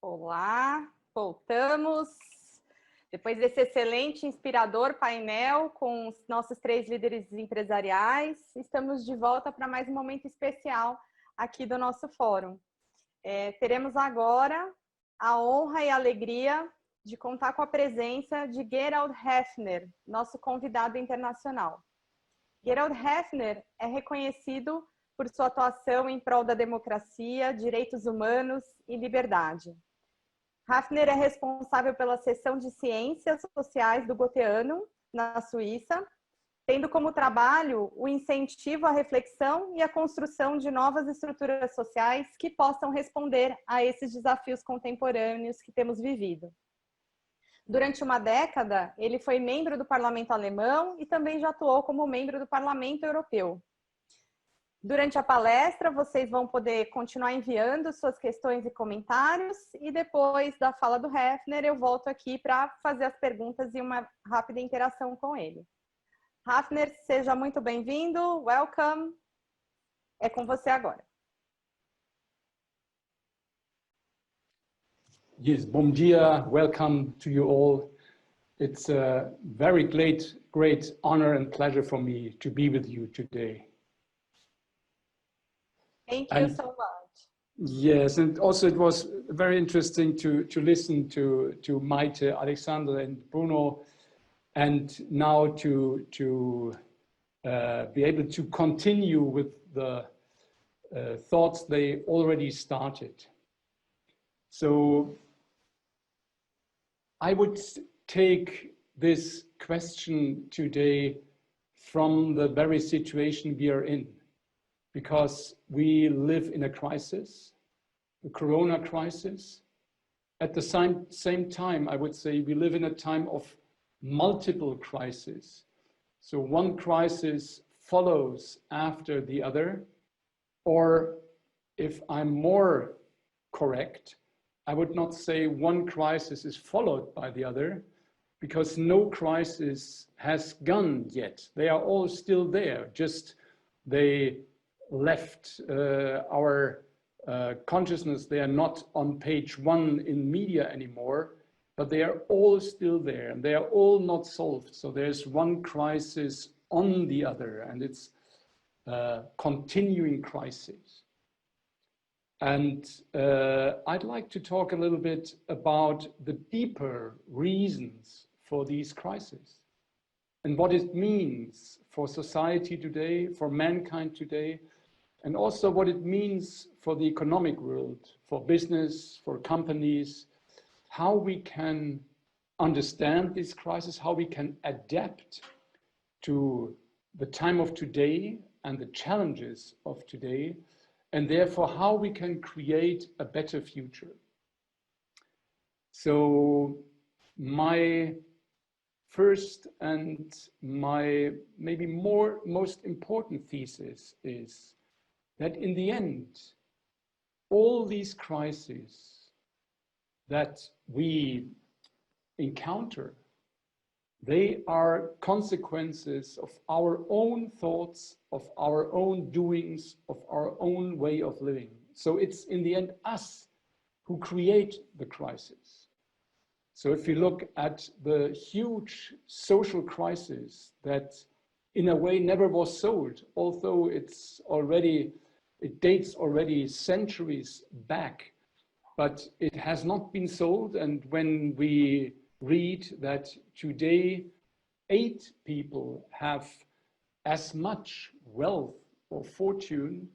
Olá, voltamos. Depois desse excelente, inspirador painel com os nossos 3 líderes empresariais, estamos de volta para mais um momento especial aqui do nosso fórum. Teremos agora a honra e a alegria de contar com a presença de Gerald Häfner, nosso convidado internacional. Gerald Häfner é reconhecido por sua atuação em prol da democracia, direitos humanos e liberdade. Häfner é responsável pela seção de Ciências Sociais do Goetheano, na Suíça, tendo como trabalho o incentivo à reflexão e à construção de novas estruturas sociais que possam responder a esses desafios contemporâneos que temos vivido. Durante uma década, ele foi membro do Parlamento Alemão e também já atuou como membro do Parlamento Europeu. Durante a palestra, vocês vão poder continuar enviando suas questões e comentários, e depois da fala do Häfner, eu volto aqui para fazer as perguntas e uma rápida interação com ele. Häfner, seja muito bem-vindo, welcome. É com você agora. Yes, bom dia, welcome to you all. It's a very great honor and pleasure for me to be with you today. Thank you so much. Yes, and also it was very interesting to listen to Maite, Alexander, and Bruno, and now to be able to continue with the thoughts they already started. So I would take this question today from the very situation we are in, because we live in a crisis, the corona crisis. At the same time, I would say we live in a time of multiple crises. So one crisis follows after the other, or if I'm more correct, I would not say one crisis is followed by the other, because no crisis has gone yet. They are all still there, just they left our consciousness. They are not on page 1 in media anymore, but they are all still there and they are all not solved. So there's one crisis on the other, and it's a continuing crisis. And I'd like to talk a little bit about the deeper reasons for these crises and what it means for society today, for mankind today, and also what it means for the economic world, for business, for companies, how we can understand this crisis, how we can adapt to the time of today and the challenges of today, and therefore how we can create a better future. So my first and my maybe most important thesis is that in the end, all these crises that we encounter, they are consequences of our own thoughts, of our own doings, of our own way of living. So it's in the end us who create the crisis. So if you look at the huge social crisis that in a way never was solved, although it dates already centuries back, but it has not been solved. And when we read that today 8 people have as much wealth or fortune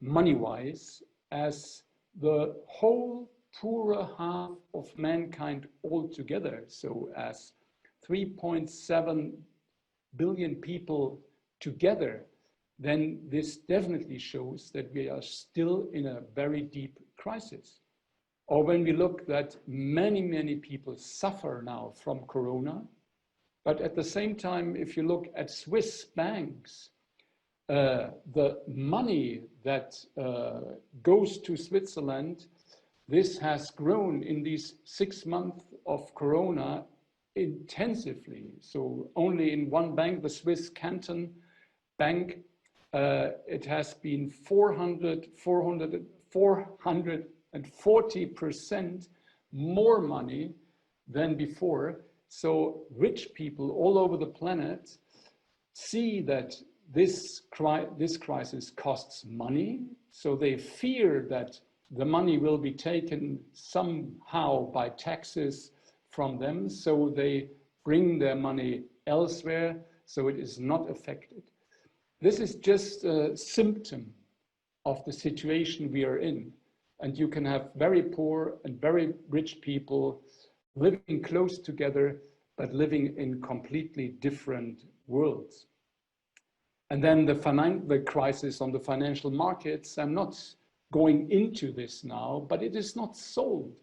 money-wise as the whole poorer half of mankind altogether, so as 3.7 billion people together, then this definitely shows that we are still in a very deep crisis. Or when we look that many people suffer now from Corona, but at the same time, if you look at Swiss banks, the money that goes to Switzerland, this has grown in these 6 months of Corona intensively. So only in one bank, the Swiss Canton Bank, it has been 440% more money than before. So rich people all over the planet see that this crisis costs money. So they fear that the money will be taken somehow by taxes from them. So they bring their money elsewhere, so it is not affected. This is just a symptom of the situation we are in. And you can have very poor and very rich people living close together, but living in completely different worlds. And then the crisis on the financial markets, I'm not going into this now, but it is not solved.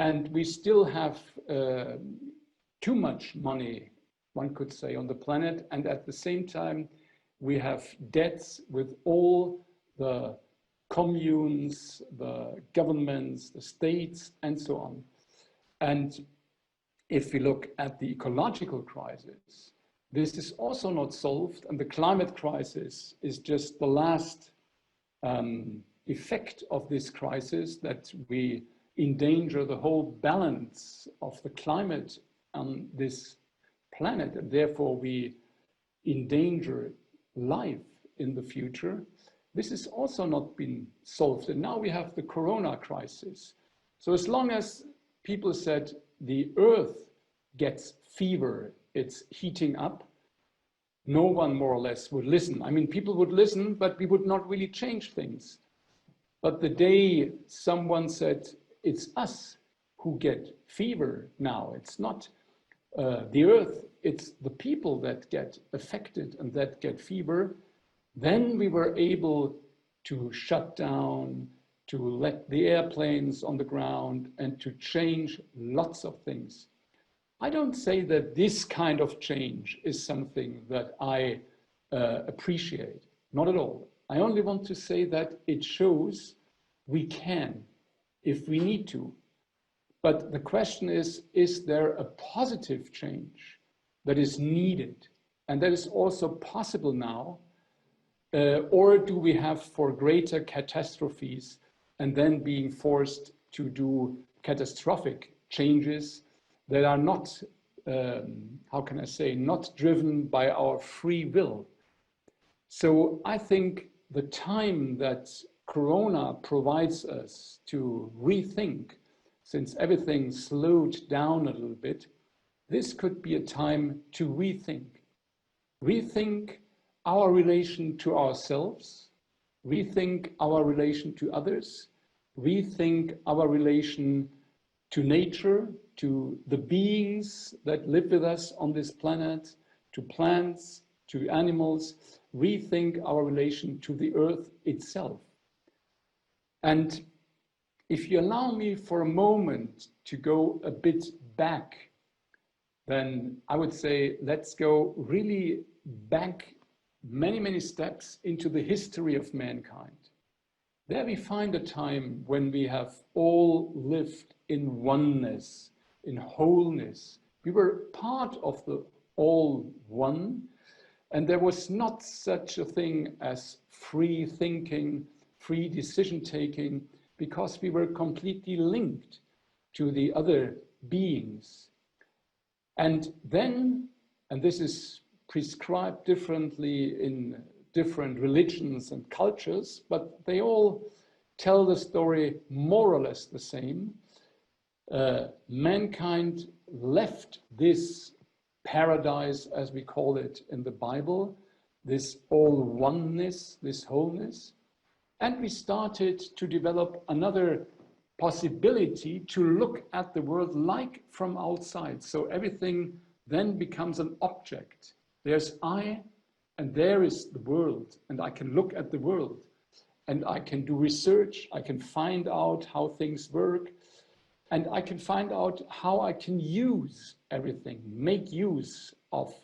And we still have too much money, one could say, on the planet. And at the same time, we have debts with all the communes, the governments, the states, and so on. And if we look at the ecological crisis, this is also not solved, and the climate crisis is just the last effect of this crisis, that we endanger the whole balance of the climate on this planet, and therefore we endanger life in the future. This has also not been solved, and now we have the corona crisis. So as long as people said the earth gets fever, it's heating up, no one more or less would listen. I mean, people would listen, but we would not really change things. But the day someone said, it's us who get fever now, it's not the earth, it's the people that get affected and that get fever, then we were able to shut down, to let the airplanes on the ground, and to change lots of things. I don't say that this kind of change is something that I appreciate, not at all. I only want to say that it shows we can, if we need to. But the question is there a positive change that is needed and that is also possible now? Or do we have for greater catastrophes and then being forced to do catastrophic changes that are not, how can I say, not driven by our free will? So I think the time that Corona provides us to rethink, since everything slowed down a little bit, this could be a time to rethink. Rethink our relation to ourselves, rethink our relation to others, rethink our relation to nature, to the beings that live with us on this planet, to plants, to animals, rethink our relation to the earth itself. And if you allow me for a moment to go a bit back, then I would say let's go really back many, many steps into the history of mankind. There we find a time when we have all lived in oneness, in wholeness. We were part of the all one, and there was not such a thing as free thinking, free decision taking, because we were completely linked to the other beings. And then, and this is prescribed differently in different religions and cultures, but they all tell the story more or less the same. Mankind left this paradise, as we call it in the Bible, this all oneness, this wholeness, and we started to develop another possibility to look at the world like from outside. So everything then becomes an object. There's I, and there is the world, and I can look at the world, and I can do research, I can find out how things work, and I can find out how I can use everything, make use of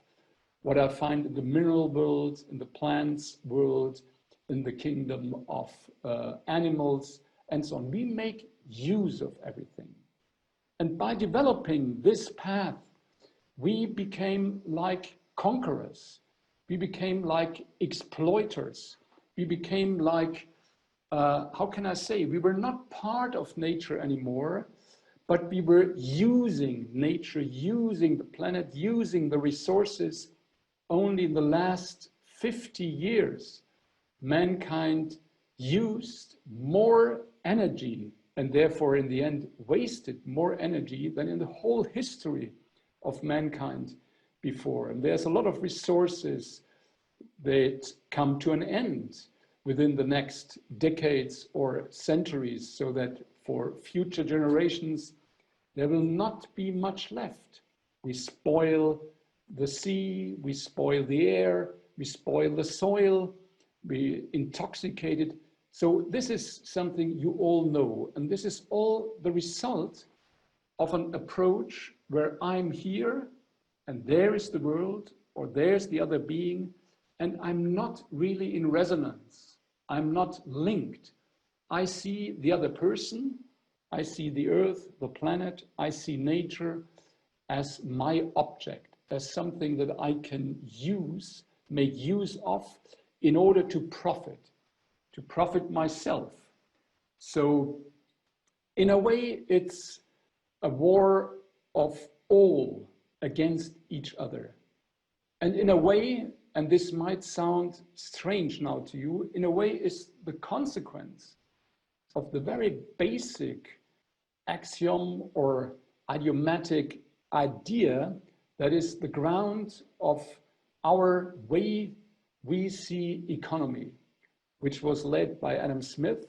what I find in the mineral world, in the plants world, in the kingdom of animals, and so on. We make use of everything. And by developing this path, we became like conquerors. We became like exploiters. We became like, how can I say, we were not part of nature anymore, but we were using nature, using the planet, using the resources. Only in the last 50 years, mankind used more energy and therefore in the end wasted more energy than in the whole history of mankind before. And there's a lot of resources that come to an end within the next decades or centuries, so that for future generations, there will not be much left. We spoil the sea, we spoil the air, we spoil the soil, we intoxicate it. So this is something you all know, and this is all the result of an approach where I'm here and there is the world, or there's the other being, and I'm not really in resonance. I'm not linked. I see the other person, I see the earth, the planet, I see nature as my object, as something that I can use, make use of in order to profit myself. So in a way, it's a war of all against each other. And in a way, and this might sound strange now to you, in a way is the consequence of the very basic axiom or idiomatic idea that is the ground of our way we see economy, which was led by Adam Smith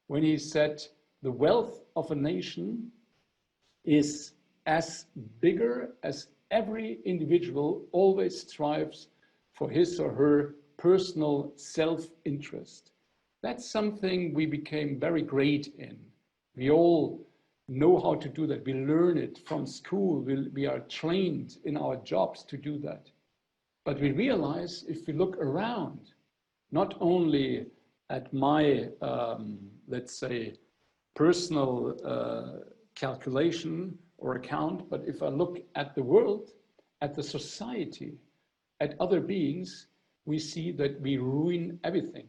when he said the wealth of a nation is as bigger as every individual always strives for his or her personal self-interest. That's something we became very great in. We all know how to do that. We learn it from school. We are trained in our jobs to do that. But we realize if we look around, not only at my, let's say, personal calculation or account, but if I look at the world, at the society, at other beings, we see that we ruin everything.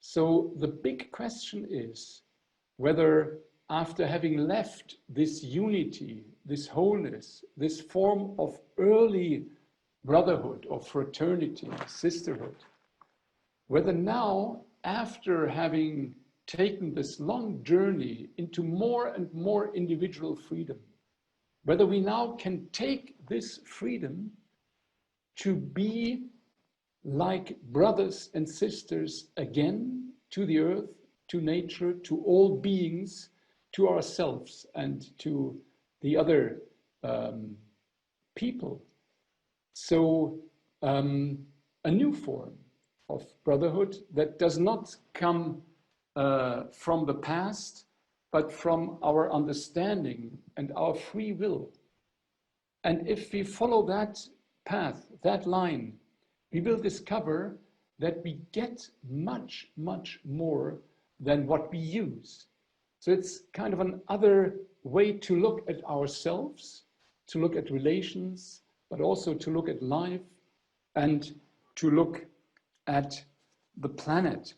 So the big question is whether after having left this unity, this wholeness, this form of early brotherhood or fraternity, sisterhood, whether now, after having taken this long journey into more and more individual freedom, whether we now can take this freedom to be like brothers and sisters again to the earth, to nature, to all beings, to ourselves and to the other people. So a new form of brotherhood that does not come from the past, but from our understanding and our free will. And if we follow that path, that line, we will discover that we get much, much more than what we use. So it's kind of another way to look at ourselves, to look at relations, but also to look at life and to look at the planet.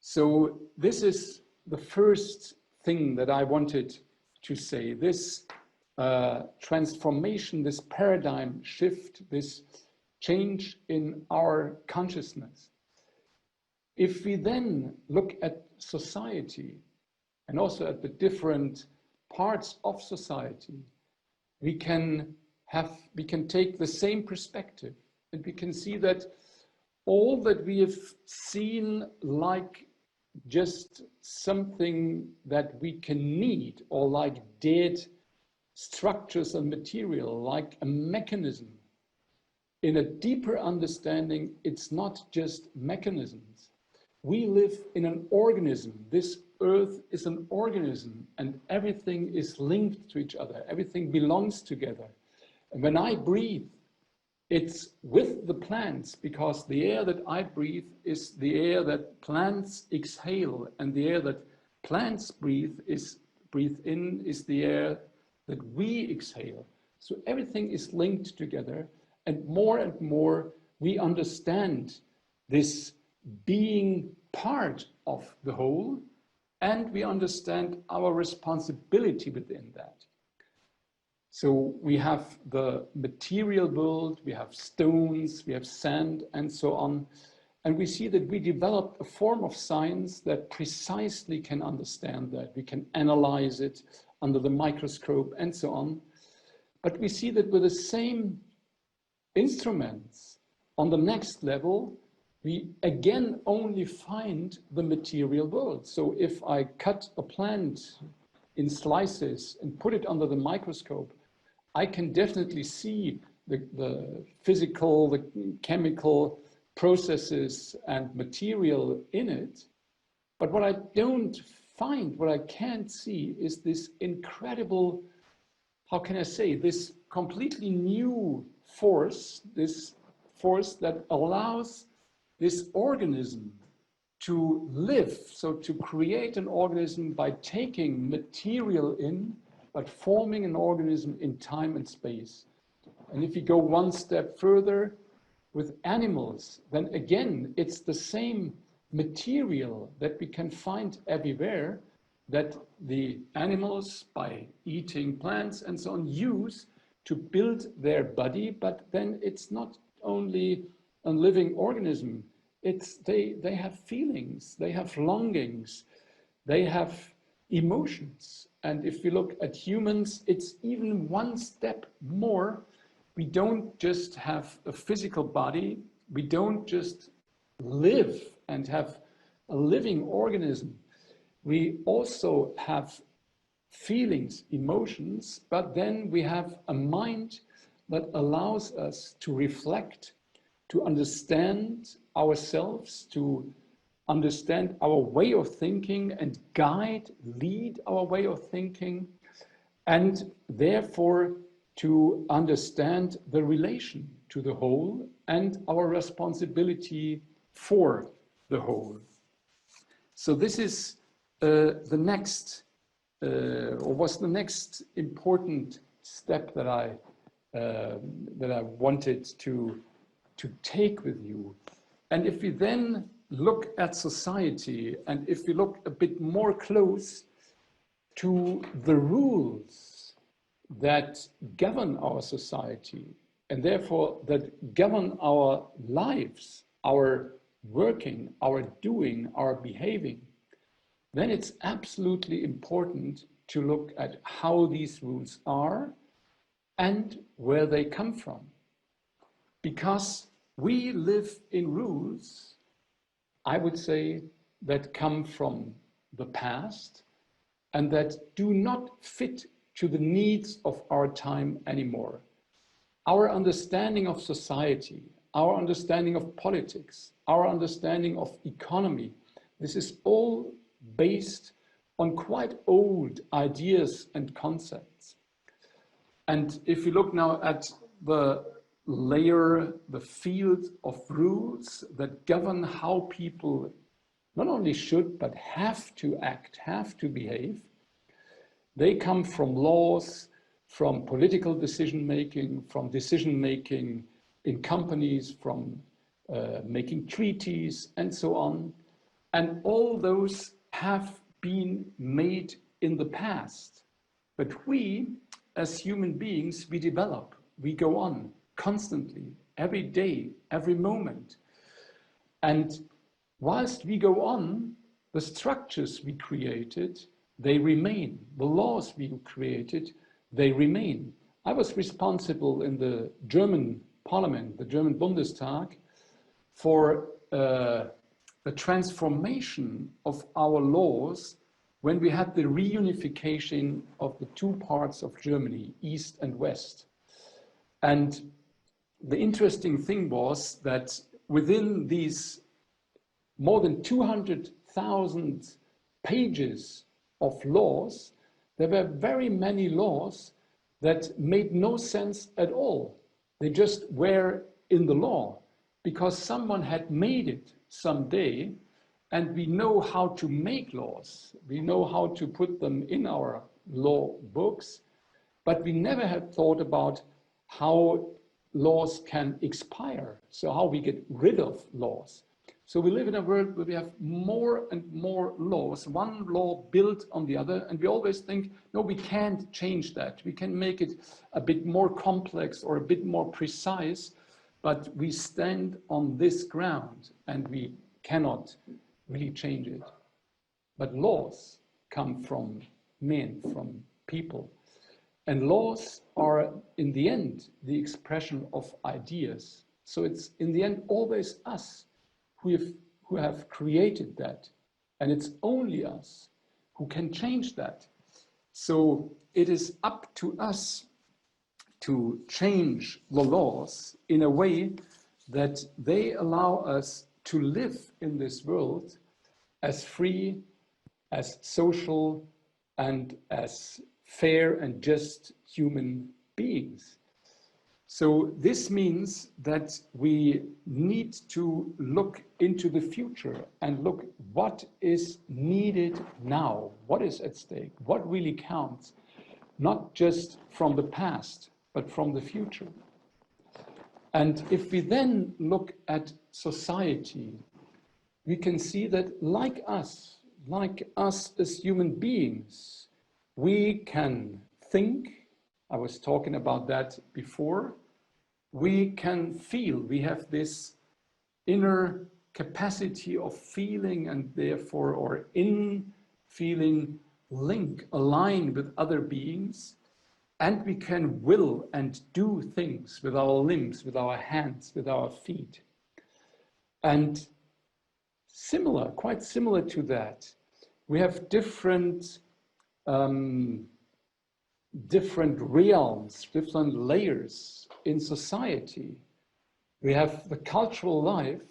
So this is the first thing that I wanted to say. This transformation, this paradigm shift, this change in our consciousness. If we then look at society and also at the different parts of society, we can take the same perspective and we can see that all that we have seen like just something that we can need, or like dead structures and material, like a mechanism, in a deeper understanding, it's not just mechanisms. We live in an organism. This earth is an organism and everything is linked to each other. Everything belongs together. And when I breathe, it's with the plants, because the air that I breathe is the air that plants exhale, and the air that plants breathe in is the air that we exhale. So everything is linked together, and more we understand this being part of the whole, and we understand our responsibility within that. So we have the material world, we have stones, we have sand, and so on. And we see that we developed a form of science that precisely can understand that. We can analyze it under the microscope and so on. But we see that with the same instruments on the next level, we again only find the material world. So if I cut a plant in slices and put it under the microscope, I can definitely see the physical, the chemical processes and material in it. But what I don't find, what I can't see, is this incredible, how can I say, this completely new force, this force that allows this organism to live, so to create an organism by taking material in, but forming an organism in time and space. And if you go one step further with animals, then again, it's the same material that we can find everywhere that the animals, by eating plants and so on, use to build their body. But then it's not only a living organism, it's they have feelings, they have longings, they have emotions. And if we look at humans, it's even one step more. We don't just have a physical body, we don't just live and have a living organism. We also have feelings, emotions, but then we have a mind that allows us to reflect, to understand ourselves, to understand our way of thinking and guide, lead our way of thinking, and therefore to understand the relation to the whole and our responsibility for the whole. So this is the next, or was the next important step that I wanted to take with you. And if we then look at society, and if we look a bit more close to the rules that govern our society, and therefore that govern our lives, our working, our doing, our behaving, then it's absolutely important to look at how these rules are and where they come from. Because we live in rules, I would say, that come from the past and that do not fit to the needs of our time anymore. Our understanding of society, our understanding of politics, our understanding of economy, this is all based on quite old ideas and concepts. And if you look now at the layer, the field of rules that govern how people not only should, but have to act, have to behave, they come from laws, from political decision-making, from decision-making in companies, from making treaties, and so on. And all those have been made in the past. But we, as human beings, we develop, we go on constantly, every day, every moment. And whilst we go on, the structures we created, they remain. The laws we created, they remain. I was responsible in the German parliament, the German Bundestag, for the transformation of our laws when we had the reunification of the two parts of Germany, East and West. And the interesting thing was that within these more than 200,000 pages of laws, there were very many laws that made no sense at all. They just were in the law because someone had made it someday, and we know how to make laws. We know how to put them in our law books, but we never had thought about how laws can expire, so how we get rid of laws. So we live in a world where we have more and more laws, one law built on the other, and we always think, no, we can't change that. We can make it a bit more complex or a bit more precise, but we stand on this ground and we cannot really change it. But laws come from men, from people. And laws are, in the end, the expression of ideas. So it's, in the end, always us who have created that. And it's only us who can change that. So it is up to us to change the laws in a way that they allow us to live in this world as free, as social, and as fair and just human beings. So this means that we need to look into the future and look what is needed now, what is at stake, what really counts, not just from the past, but from the future. And if we then look at society, we can see that like us as human beings, we can think. I was talking about that before. We can feel, we have this inner capacity of feeling and therefore, or in feeling, link, align with other beings. And we can will and do things with our limbs, with our hands, with our feet. And similar, quite similar to that, we have different realms, different layers in society. We have the cultural life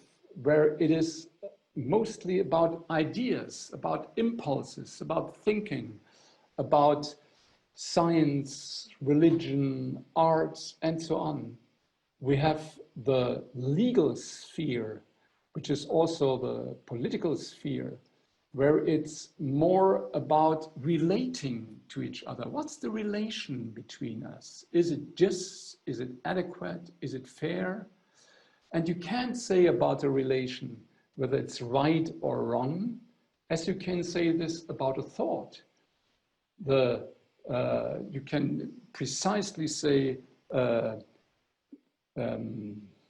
where it is mostly about ideas, about impulses, about thinking, about science, religion, arts, and so on. We have the legal sphere, which is also the political sphere, where it's more about relating to each other. What's the relation between us? Is it just? Is it adequate? Is it fair? And you can't say about a relation whether it's right or wrong, as you can say this about a thought. You can precisely say,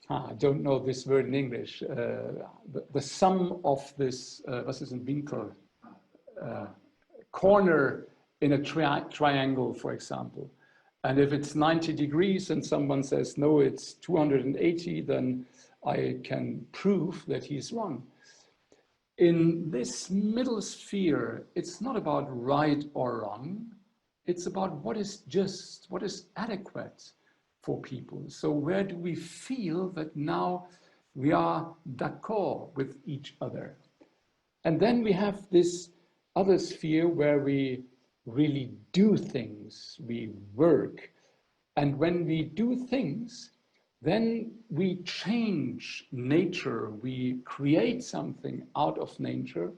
I don't know this word in English, the sum of this, was ist ein Winkel, corner in a triangle, for example. And if it's 90 degrees and someone says, no, it's 280, then I can prove that he's wrong. In this middle sphere, it's not about right or wrong. It's about what is just, what is adequate for people. So where do we feel that now we are d'accord with each other? And then we have this other sphere where we really do things, we work. And when we do things, then we change nature, we create something out of nature.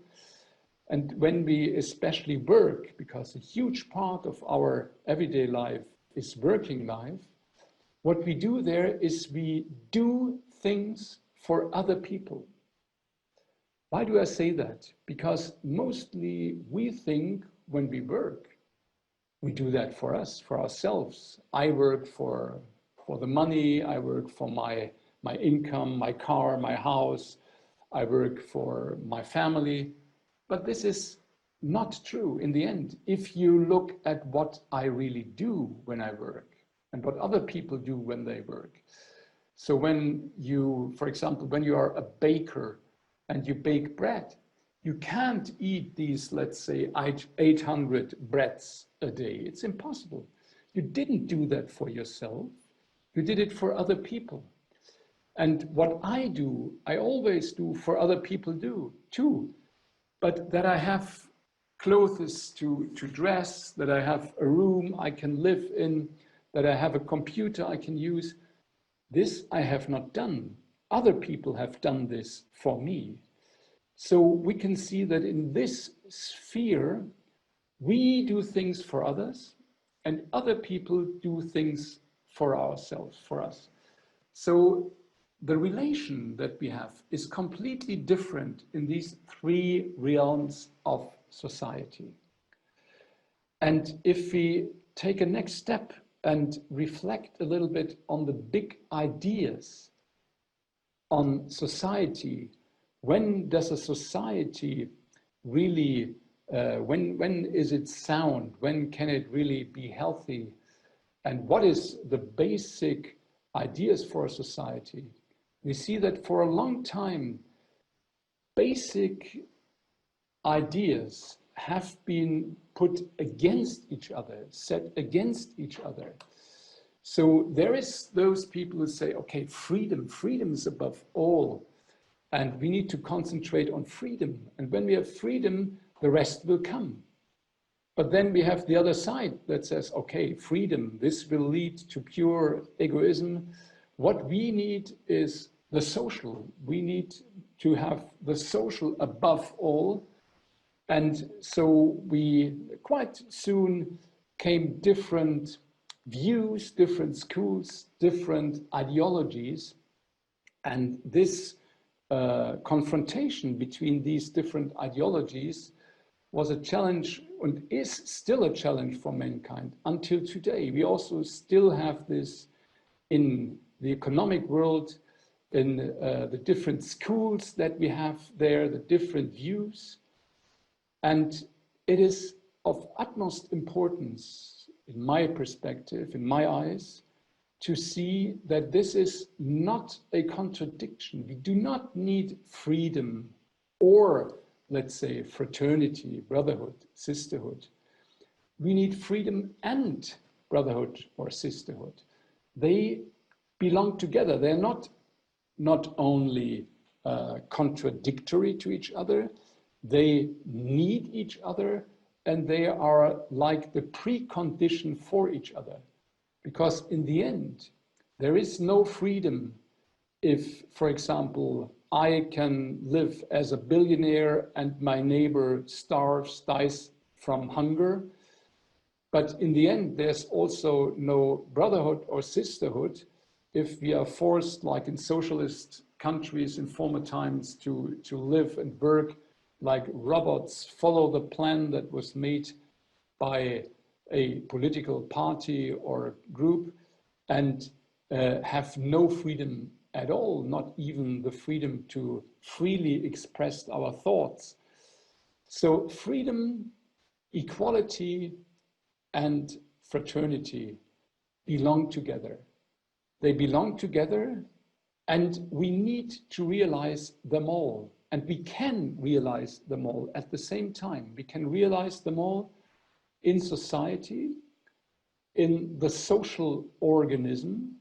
And when we especially work, because a huge part of our everyday life is working life, what we do there is we do things for other people. Why do I say that? Because mostly we think when we work, we do that for us, for ourselves. I work for the money, I work for my income, my car, my house, I work for my family. But this is not true in the end. If you look at what I really do when I work and what other people do when they work. So when you, for example, when you are a baker and you bake bread, you can't eat these, let's say, 800 breads a day. It's impossible. You didn't do that for yourself. You did it for other people. And what I do, I always do for other people too. But that I have clothes to dress, that I have a room I can live in, that I have a computer I can use, this I have not done. Other people have done this for me. So we can see that in this sphere, we do things for others and other people do things for ourselves, for us. So the relation that we have is completely different in these three realms of society. And if we take a next step and reflect a little bit on the big ideas on society, when does a society really, when is it sound? When can it really be healthy? And what is the basic ideas for a society? We see that for a long time, basic ideas have been put against each other, set against each other. So there is those people who say, okay, freedom is above all, and we need to concentrate on freedom. And when we have freedom, the rest will come. But then we have the other side that says, okay, freedom, this will lead to pure egoism. What we need is the social. We need to have the social above all. And so we quite soon came different views, different schools, different ideologies. And this confrontation between these different ideologies was a challenge and is still a challenge for mankind until today. We also still have this in the economic world, in the different schools that we have there, the different views. And it is of utmost importance, in my perspective, in my eyes, to see that this is not a contradiction. We do not need freedom or, let's say, fraternity, brotherhood, sisterhood. We need freedom and brotherhood or sisterhood. They belong together. They're not only contradictory to each other, they need each other, and they are like the precondition for each other. Because in the end, there is no freedom if, for example, I can live as a billionaire and my neighbor starves, dies from hunger. But in the end, there's also no brotherhood or sisterhood if we are forced, like in socialist countries in former times, to live and work like robots, follow the plan that was made by a political party or group, and have no freedom at all, not even the freedom to freely express our thoughts. So freedom, equality, and fraternity belong together. They belong together, and we need to realize them all. And we can realize them all at the same time. We can realize them all in society, in the social organism,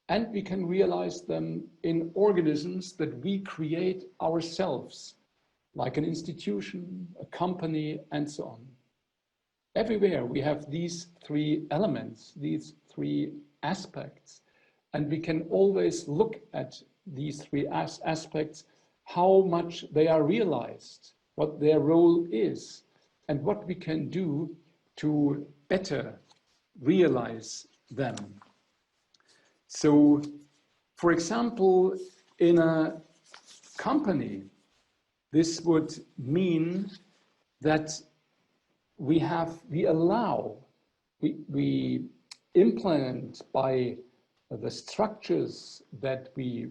and we can realize them in organisms that we create ourselves, like an institution, a company, and so on. Everywhere we have these three elements, these three aspects, and we can always look at these three aspects, how much they are realized, what their role is, and what we can do to better realize them. So, for example, in a company, this would mean that we implement by the structures that we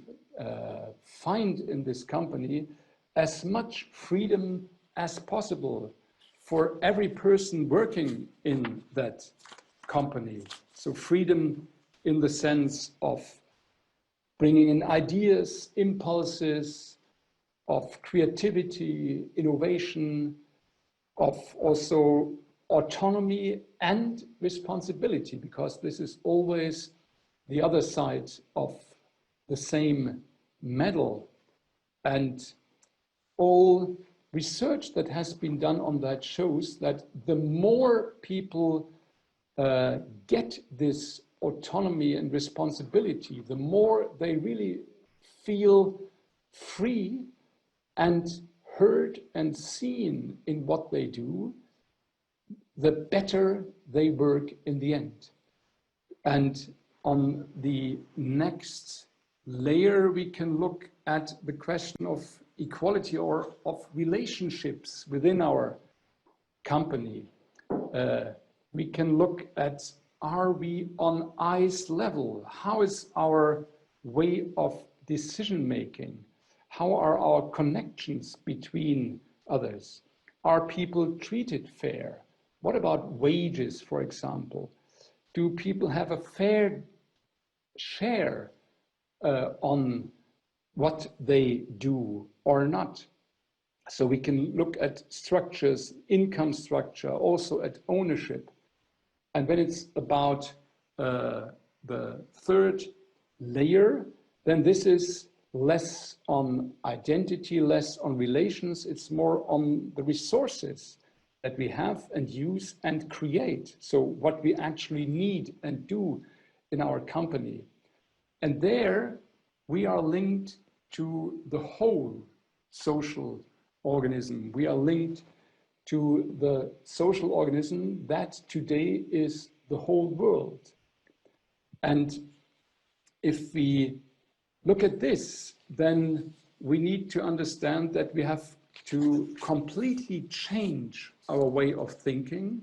find in this company as much freedom as possible for every person working in that company. So freedom in the sense of bringing in ideas, impulses, of creativity, innovation, of also autonomy and responsibility, because this is always the other side of the same medal. And all research that has been done on that shows that the more people get this autonomy and responsibility, the more they really feel free and heard and seen in what they do, the better they work in the end. And on the next layer, we can look at the question of equality or of relationships within our company. We can look at, are we on eyes level? How is our way of decision making? How are our connections between others? Are people treated fair? What about wages, for example? Do people have a fair share on what they do or not? So we can look at structures, income structure, also at ownership. And when it's about the third layer, then this is less on identity, less on relations. It's more on the resources that we have and use and create. So what we actually need and do in our company. And there we are linked to the whole social organism. We are linked to the social organism that today is the whole world. And if we look at this, then we need to understand that we have to completely change our way of thinking.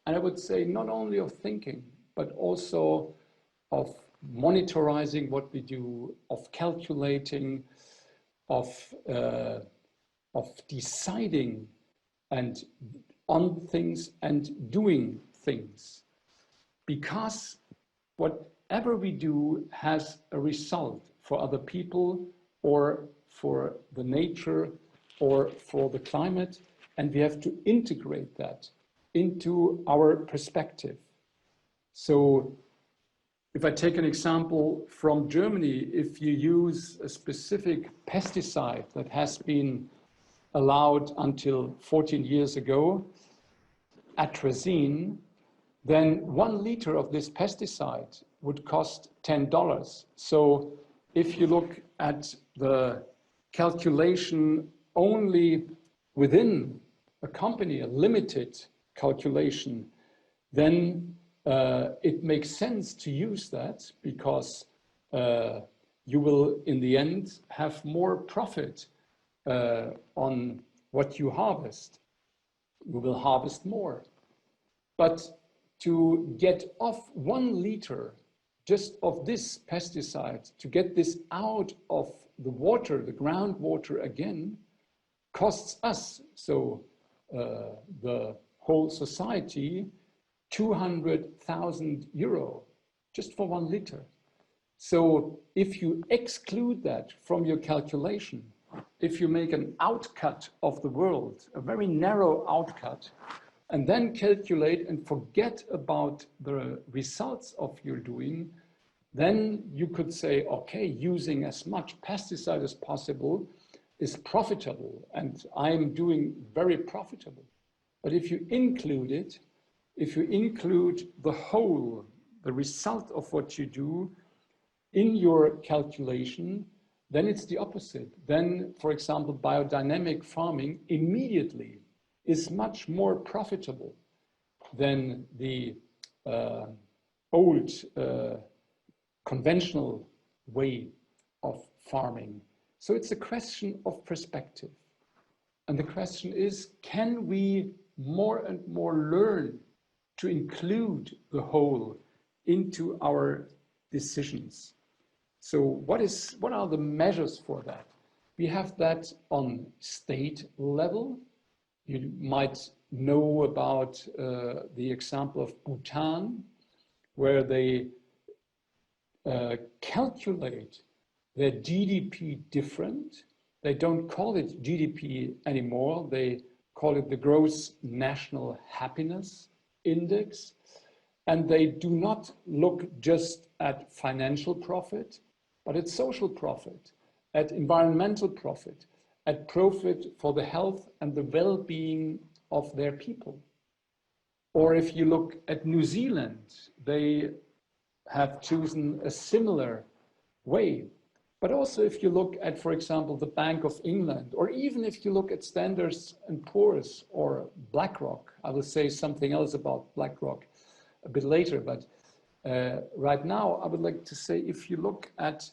And I would say not only of thinking, but also of monitoring what we do, of calculating, of deciding and on things and doing things. Because whatever we do has a result for other people or for the nature or for the climate, and we have to integrate that into our perspective. So if I take an example from Germany, if you use a specific pesticide that has been allowed until 14 years ago, atrazine, then 1 liter of this pesticide would cost $10. So if you look at the calculation only within a company, a limited calculation, then it makes sense to use that because you will, in the end, have more profit on what you harvest. You will harvest more. But to get off 1 liter just of this pesticide, to get this out of the water, the groundwater again, costs us, so the whole society, 200,000 euro just for 1 liter. So if you exclude that from your calculation, if you make an outcut of the world, a very narrow outcut, and then calculate and forget about the results of your doing, then you could say, okay, using as much pesticide as possible is profitable, and I'm doing very profitable. But if you include it, if you include the whole, the result of what you do in your calculation, then it's the opposite. Then, for example, biodynamic farming immediately is much more profitable than the old conventional way of farming. So it's a question of perspective. And the question is, can we more and more learn to include the whole into our decisions? So what are the measures for that? We have that on state level. You might know about the example of Bhutan, where they calculate their GDP different. They don't call it GDP anymore. They call it the Gross National Happiness Index. And they do not look just at financial profit, but at social profit, at environmental profit, at profit for the health and the well-being of their people. Or if you look at New Zealand, they have chosen a similar way. But also if you look at, for example, the Bank of England, or even if you look at Standards and Poor's or BlackRock, I will say something else about BlackRock a bit later, but right now I would like to say if you look at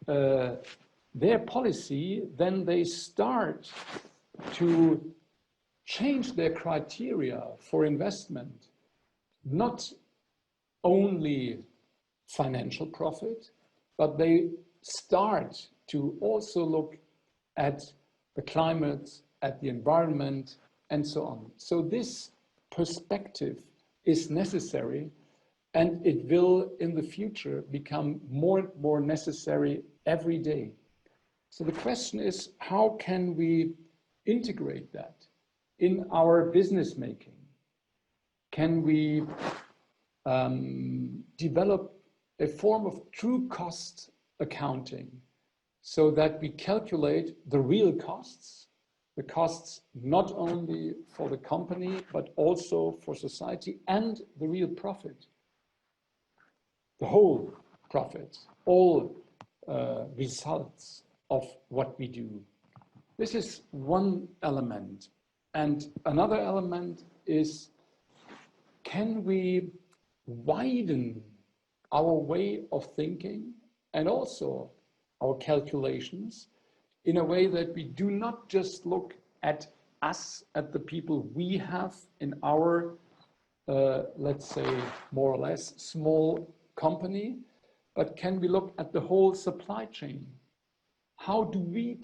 their policy, then they start to change their criteria for investment, not only financial profit, but they start to also look at the climate, at the environment, and so on. So this perspective is necessary, and it will in the future become more and more necessary every day. So the question is, how can we integrate that in our business making? Can we develop a form of true cost accounting so that we calculate the real costs, the costs not only for the company, but also for society, and the real profit, the whole profit, all results of what we do. This is one element. And another element is, can we widen our way of thinking and also our calculations in a way that we do not just look at us, at the people we have in our, let's say, more or less small company, but can we look at the whole supply chain? How do we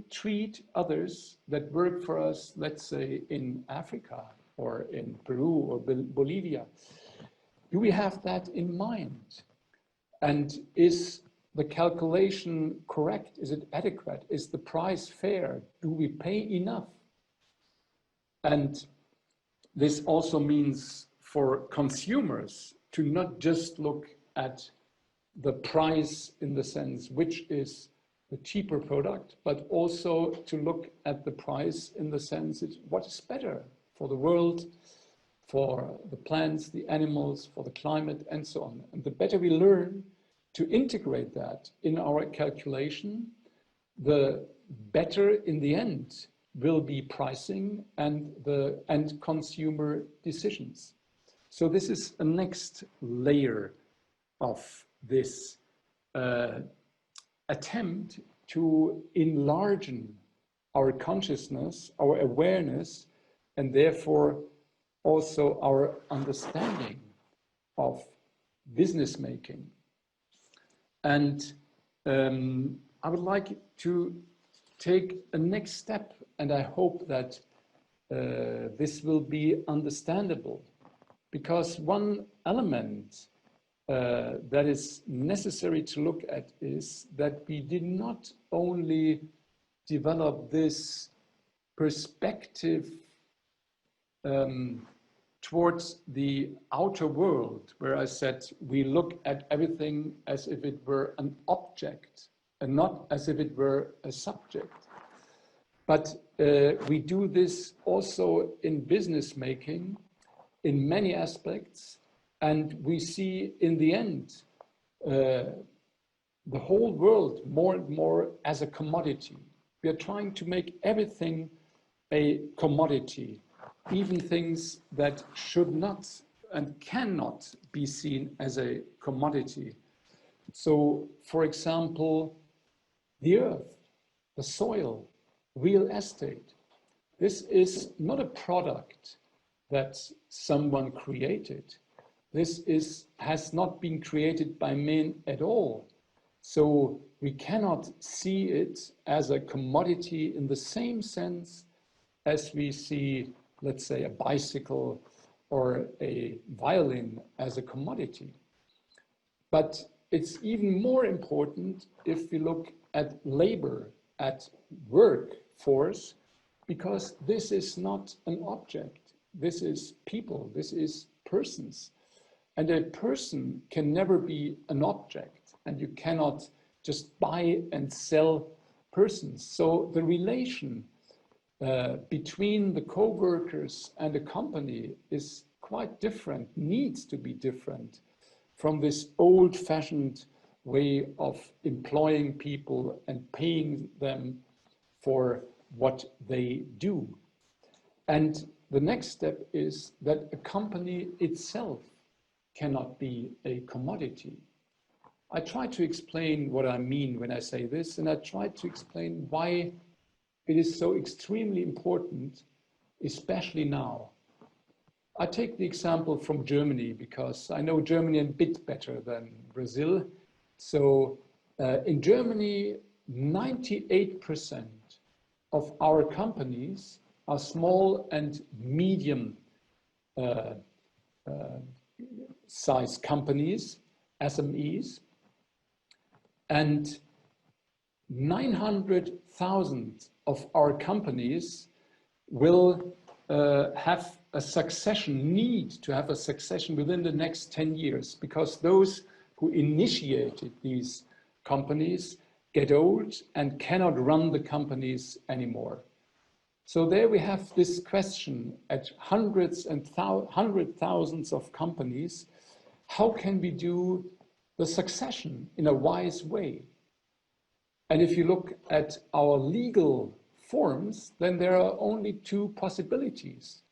treat others that work for us, let's say, in Africa or in Peru or Bolivia? Do we have that in mind? And is the calculation correct? Is it adequate? Is the price fair? Do we pay enough? And this also means for consumers to not just look at the price in the sense which is the cheaper product, but also to look at the price in the sense what is better for the world, for the plants, the animals, for the climate, and so on. And the better we learn to integrate that in our calculation, the better in the end will be pricing and the end consumer decisions. So this is a next layer of this attempt to enlarge our consciousness, our awareness, and therefore also our understanding of business making. And I would like to take a next step, and I hope that this will be understandable, because one element that is necessary to look at is that we did not only develop this perspective towards the outer world, where I said we look at everything as if it were an object and not as if it were a subject. But we do this also in business making in many aspects. And we see in the end, the whole world more and more as a commodity. We are trying to make everything a commodity, even things that should not and cannot be seen as a commodity. So, for example, the earth, the soil, real estate. This is not a product that someone created. This has not been created by men at all. So we cannot see it as a commodity in the same sense as we see, let's say, a bicycle or a violin as a commodity. But it's even more important if we look at labor, at workforce, because this is not an object. This is people, this is persons. And a person can never be an object, and you cannot just buy and sell persons. So the relation between the co-workers and a company is quite different, needs to be different from this old-fashioned way of employing people and paying them for what they do. And the next step is that a company itself cannot be a commodity. I try to explain what I mean when I say this, and I try to explain why it is so extremely important, especially now. I take the example from Germany because I know Germany a bit better than Brazil. So in Germany, 98% of our companies are small and medium size companies, SMEs, and 900,000 of our companies will have a succession, need to have a succession within the next 10 years, because those who initiated these companies get old and cannot run the companies anymore. So there we have this question at hundreds and thousands of companies, how can we do the succession in a wise way? And if you look at our legal forms, then there are only two possibilities.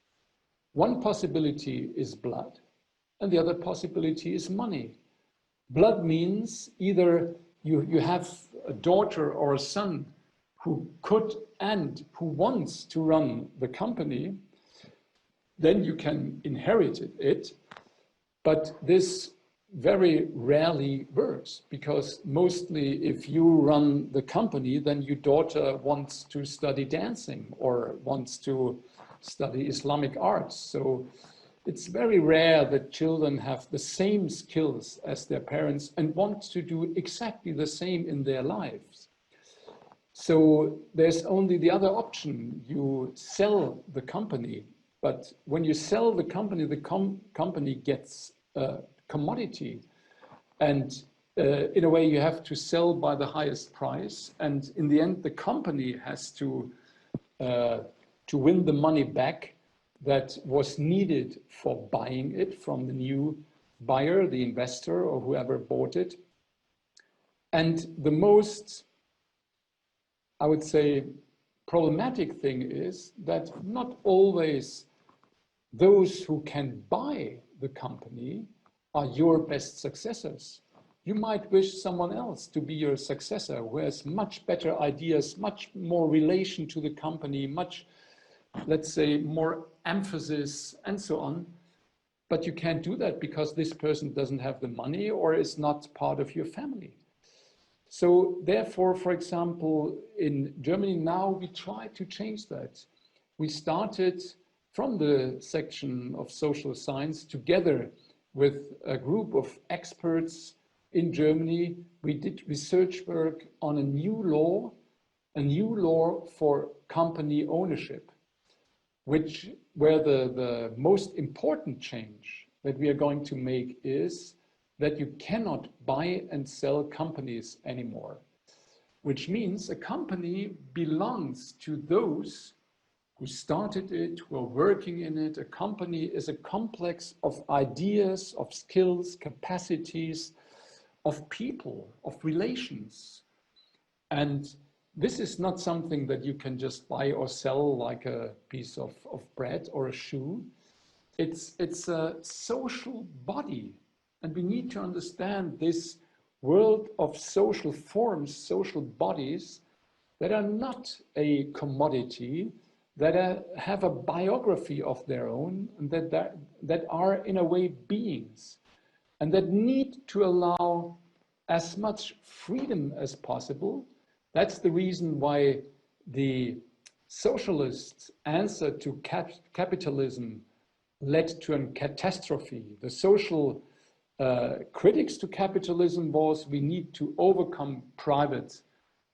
One possibility is blood, and the other possibility is money. Blood means either you have a daughter or a son who could and who wants to run the company, then you can inherit it. But this very rarely works, because mostly if you run the company, then your daughter wants to study dancing or wants to study Islamic arts. So it's very rare that children have the same skills as their parents and want to do exactly the same in their lives. So there's only the other option. You sell the company, but when you sell the company company gets a commodity. And in a way, you have to sell by the highest price. And in the end, the company has to win the money back that was needed for buying it from the new buyer, the investor, or whoever bought it. And the most, I would say, problematic thing is that not always those who can buy the company are your best successors. You might wish someone else to be your successor who has much better ideas, much more relation to the company, much, let's say, more emphasis and so on. But you can't do that because this person doesn't have the money or is not part of your family. So therefore, for example, in Germany now, we try to change that. We started from the section of social science together with a group of experts in Germany. We did research work on a new law for company ownership, where the most important change that we are going to make is that you cannot buy and sell companies anymore, which means a company belongs to those who started it, who are working in it. A company is a complex of ideas, of skills, capacities, of people, of relations. And this is not something that you can just buy or sell like a piece of bread or a shoe. It's a social body. And we need to understand this world of social forms, social bodies that are not a commodity, that have a biography of their own, and that are in a way beings, and that need to allow as much freedom as possible. That's the reason why the socialist answer to capitalism led to a catastrophe. The social critics to capitalism was we need to overcome private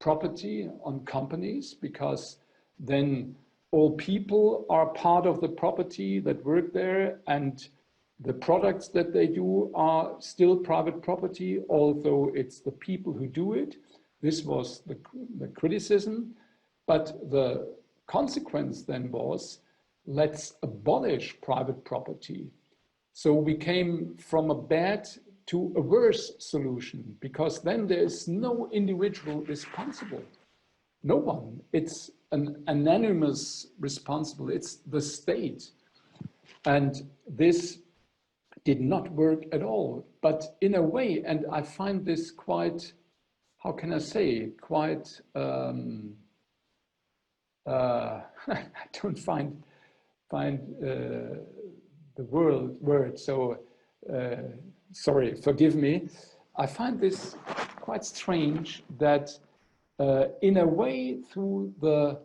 property on companies, because then all people are part of the property that work there, and the products that they do are still private property, although it's the people who do it. This was the criticism, but the consequence then was, let's abolish private property. So we came from a bad to a worse solution, because then there is no individual responsible. No one. It's an anonymous responsible. It's the state. And this did not work at all. But in a way, and I find this quite, how can I say, quite, I don't find the word, so sorry, forgive me. I find this quite strange that in a way, through the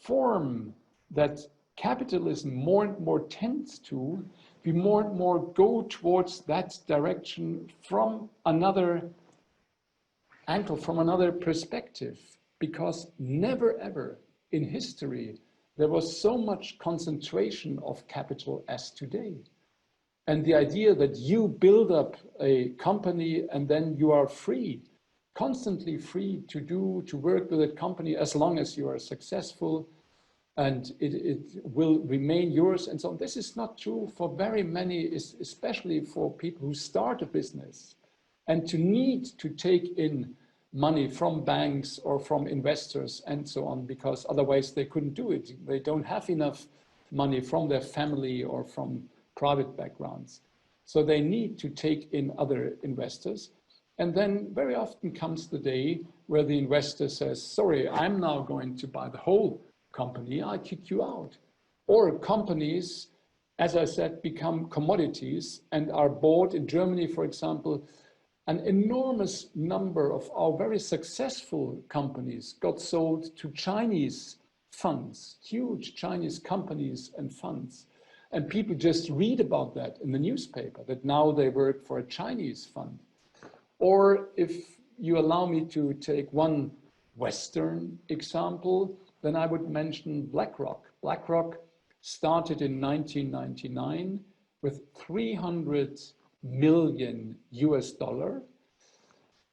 form that capitalism more and more tends to, we more and more go towards that direction from another angle, from another perspective, because never ever in history there was so much concentration of capital as today. And the idea that you build up a company and then you are free, constantly free to work with a company as long as you are successful, and it will remain yours and so on. This is not true for very many, especially for people who start a business and to need to take in money from banks or from investors and so on, because otherwise they couldn't do it. They don't have enough money from their family or from private backgrounds. So they need to take in other investors. And then very often comes the day where the investor says, sorry, I'm now going to buy the whole company, I kick you out. Or companies, as I said, become commodities and are bought. In Germany, for example, an enormous number of our very successful companies got sold to Chinese funds, huge Chinese companies and funds. And people just read about that in the newspaper, that now they work for a Chinese fund. Or if you allow me to take one Western example, then I would mention BlackRock. BlackRock started in 1999 with 300 million US dollar.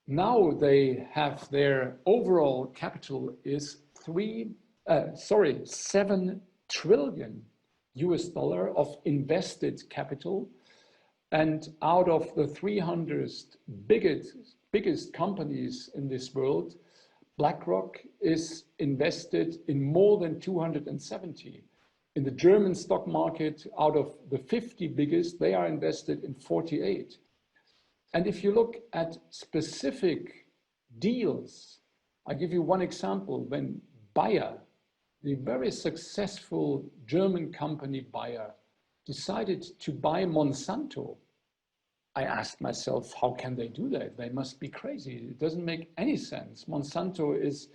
Now they have their overall capital is 7 trillion US dollar of invested capital. And out of the 300 biggest companies in this world, BlackRock is invested in more than 270. In the German stock market, out of the 50 biggest, they are invested in 48. And if you look at specific deals, I give you one example. When Bayer, the very successful German company Bayer, decided to buy Monsanto, I asked myself, how can they do that? They must be crazy. It doesn't make any sense. Monsanto is,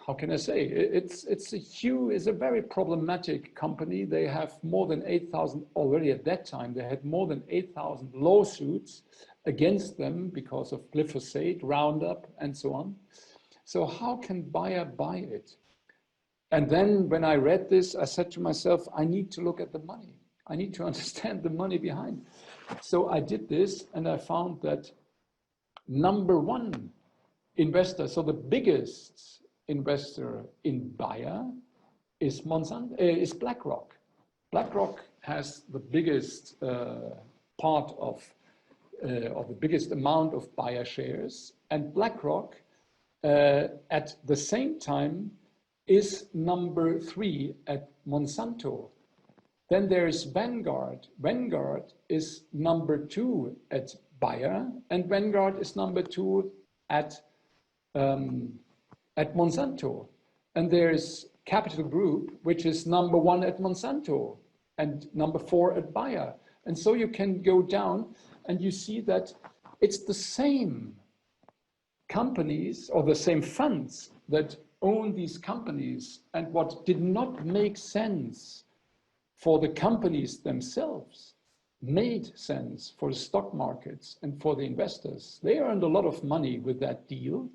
how can I say, it's a very problematic company. They have more than 8,000, already at that time, they had more than 8,000 lawsuits against them because of glyphosate, Roundup, and so on. So how can Bayer buy it? And then when I read this, I said to myself, I need to look at the money. I need to understand the money behind. So I did this and I found that number one investor, so the biggest investor in Bayer is BlackRock. BlackRock has the biggest part of the biggest amount of Bayer shares, and BlackRock at the same time is number 3 at Monsanto. Then there's Vanguard. Vanguard is number 2 at Bayer, and Vanguard is number 2 at Monsanto. And there's Capital Group, which is number 1 at Monsanto and number 4 at Bayer. And so you can go down and you see that it's the same companies or the same funds that own these companies. And what did not make sense for the companies themselves made sense for the stock markets and for the investors. They earned a lot of money with that deal.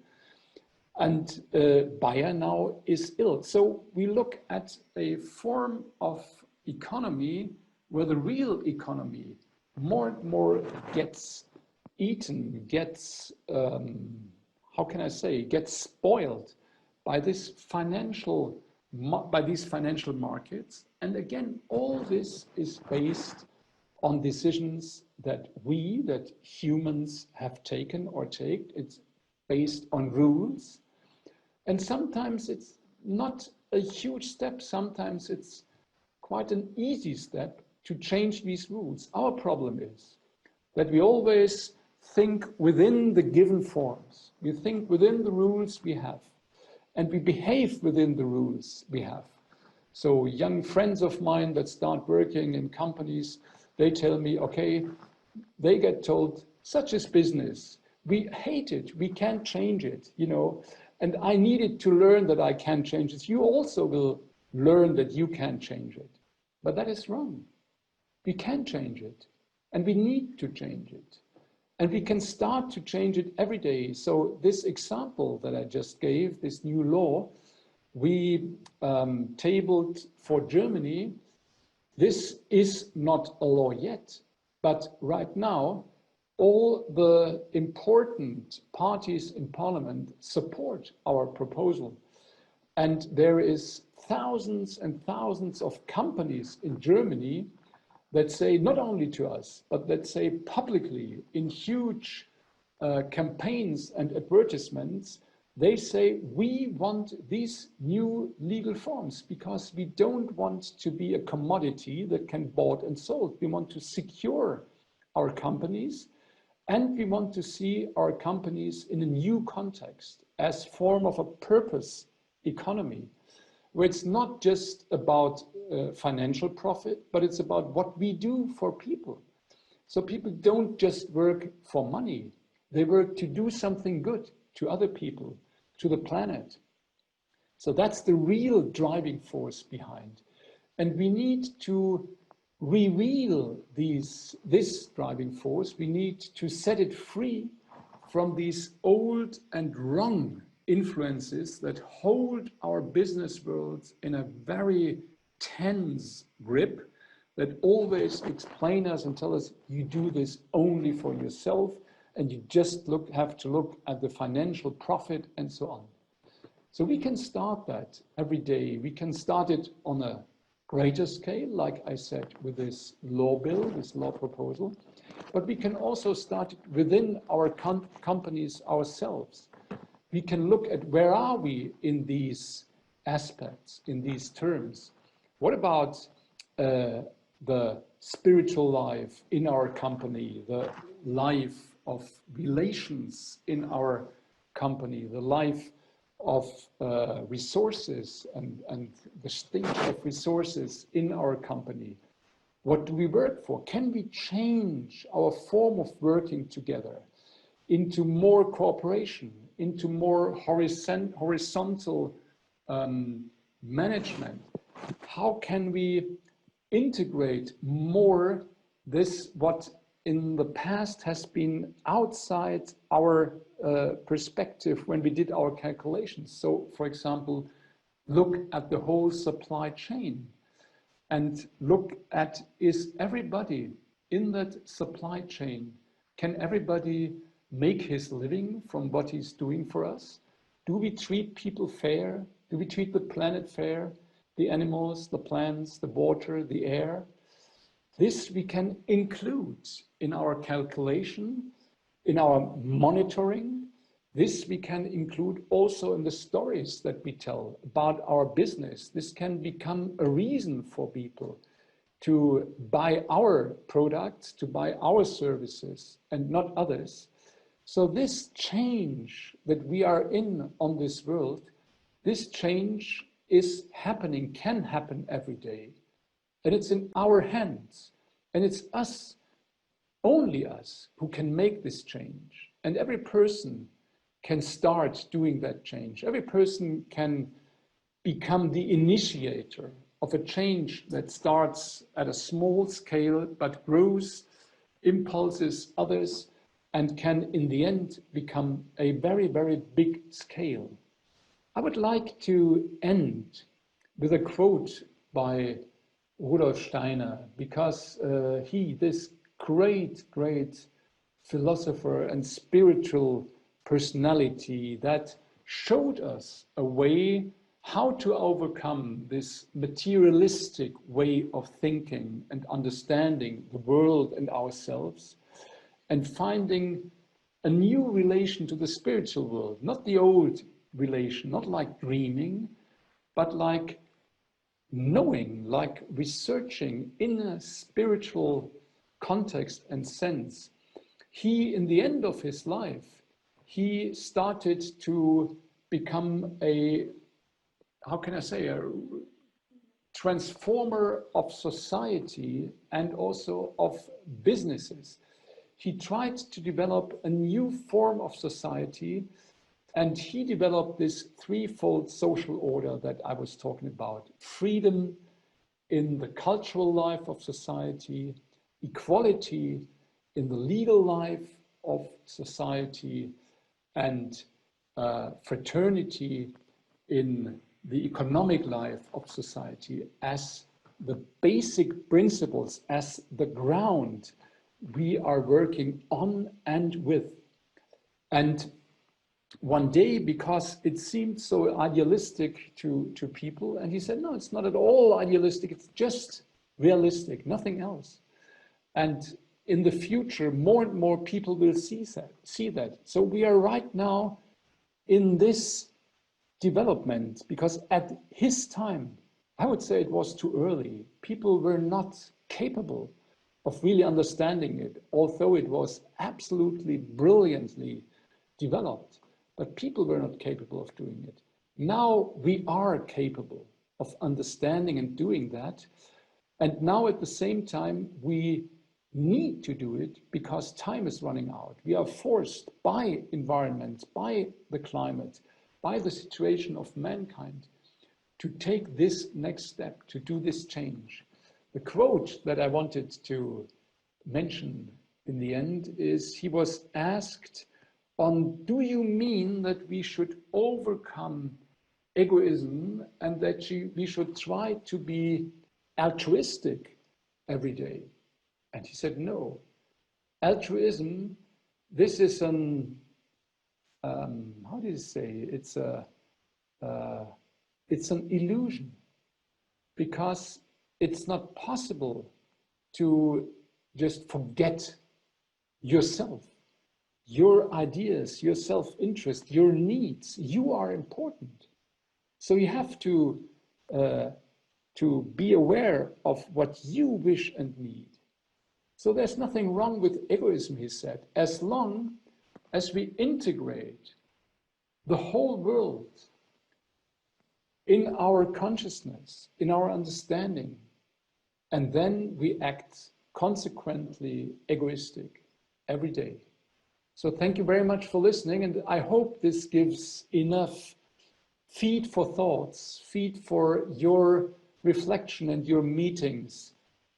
And Bayer now is ill. So we look at a form of economy where the real economy more and more gets eaten, gets, how can I say, gets spoiled by these financial markets. And again, all this is based on decisions that humans have taken or take. It's based on rules. And sometimes it's not a huge step. Sometimes it's quite an easy step to change these rules. Our problem is that we always think within the given forms. We think within the rules we have, and we behave within the rules we have. So young friends of mine that start working in companies, they tell me, okay, they get told, such is business. We hate it, we can't change it, you know, and I needed to learn that I can change it. You also will learn that you can change it. But that is wrong. We can change it, and we need to change it. And we can start to change it every day. So this example that I just gave, this new law, we tabled for Germany. This is not a law yet, but right now, all the important parties in parliament support our proposal. And there is thousands and thousands of companies in Germany that say not only to us, but that say publicly in huge campaigns and advertisements, they say we want these new legal forms because we don't want to be a commodity that can be bought and sold. We want to secure our companies, and we want to see our companies in a new context as form of a purpose economy, where it's not just about financial profit, but it's about what we do for people. So people don't just work for money, they work to do something good to other people, to the planet. So that's the real driving force behind. And we need to reveal this driving force. We need to set it free from these old and wrong influences that hold our business worlds in a very tense grip, that always explain us and tell us you do this only for yourself and you just have to look at the financial profit and so on. So we can start that every day. We can start it on a greater scale, like I said, with this law bill, this law proposal, but we can also start it within our companies ourselves. We can look at where are we in these aspects, in these terms. What about the spiritual life in our company, the life of relations in our company, the life of resources and the state of resources in our company? What do we work for? Can we change our form of working together into more cooperation, into more horizontal management? How can we integrate more this, what in the past has been outside our perspective when we did our calculations? So, for example, look at the whole supply chain and look at, is everybody in that supply chain, can everybody make his living from what he's doing for us? Do we treat people fair? Do we treat the planet fair? The animals, the plants, the water, the air? This we can include in our calculation, in our monitoring. This we can include also in the stories that we tell about our business. This can become a reason for people to buy our products, to buy our services and not others. So this change that we are in on this world, this change is happening, can happen every day. And it's in our hands. And it's us, only us, who can make this change. And every person can start doing that change. Every person can become the initiator of a change that starts at a small scale, but grows, impulses others, and can in the end become a very, very big scale. I would like to end with a quote by Rudolf Steiner, because this great philosopher and spiritual personality that showed us a way how to overcome this materialistic way of thinking and understanding the world and ourselves, and finding a new relation to the spiritual world, not the old relation, not like dreaming, but like knowing, like researching in a spiritual context and sense. He, in the end of his life, he started to become a, how can I say, a transformer of society and also of businesses. He tried to develop a new form of society, and he developed this threefold social order that I was talking about. Freedom in the cultural life of society, equality in the legal life of society, and fraternity in the economic life of society as the basic principles, as the ground we are working on and with. And one day, because it seemed so idealistic to people, and he said, no, it's not at all idealistic, it's just realistic, nothing else. And in the future, more and more people will see that. So we are right now in this development, because at his time, I would say it was too early. People were not capable of really understanding it, although it was absolutely brilliantly developed, but people were not capable of doing it. Now we are capable of understanding and doing that. And now at the same time, we need to do it because time is running out. We are forced by environment, by the climate, by the situation of mankind to take this next step, to do this change. The quote that I wanted to mention in the end is, he was asked on, do you mean that we should overcome egoism and that we should try to be altruistic every day? And he said, no. Altruism, this is an, how do you say, it's an illusion, because it's not possible to just forget yourself, your ideas, your self-interest, your needs. You are important. So you have to be aware of what you wish and need. So there's nothing wrong with egoism, he said, as long as we integrate the whole world in our consciousness, in our understanding, and then we act consequently egoistic every day. So thank you very much for listening, and I hope this gives enough feed for thoughts, feed for your reflection and your meetings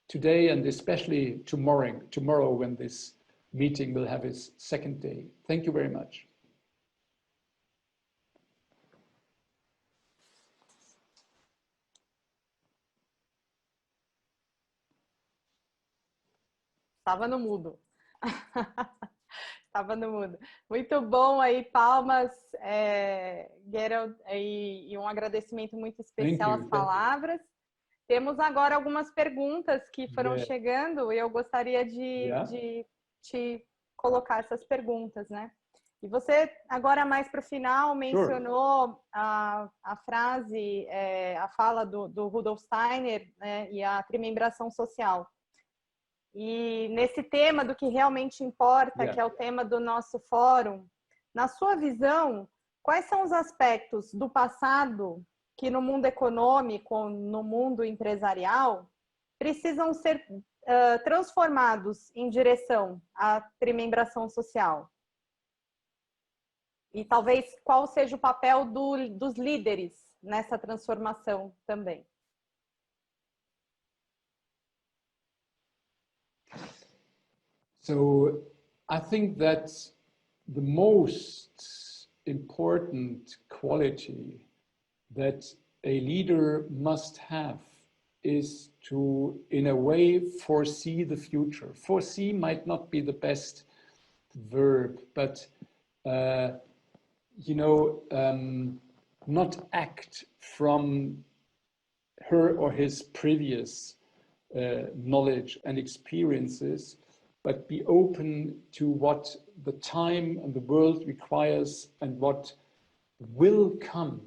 today, and especially tomorrow when this meeting will have its second day. Thank you very much. Estava no mudo. Estava no mudo. Muito bom aí, palmas, Gerald, e um agradecimento muito especial às palavras. Temos agora algumas perguntas que foram chegando e eu gostaria de te colocar essas perguntas, né? E você, agora mais para o final, mencionou a frase, a fala do Rudolf Steiner, né, e a trimembração social. E nesse tema do que realmente importa, que é o tema do nosso fórum, na sua visão, quais são os aspectos do passado que no mundo econômico, no mundo empresarial, precisam ser transformados em direção à trimembração social? E talvez qual seja o papel dos líderes nessa transformação também? So I think that the most important quality that a leader must have is to, in a way, foresee the future. Foresee might not be the best verb, but, you know, not act from her or his previous knowledge and experiences, but be open to what the time and the world requires and what will come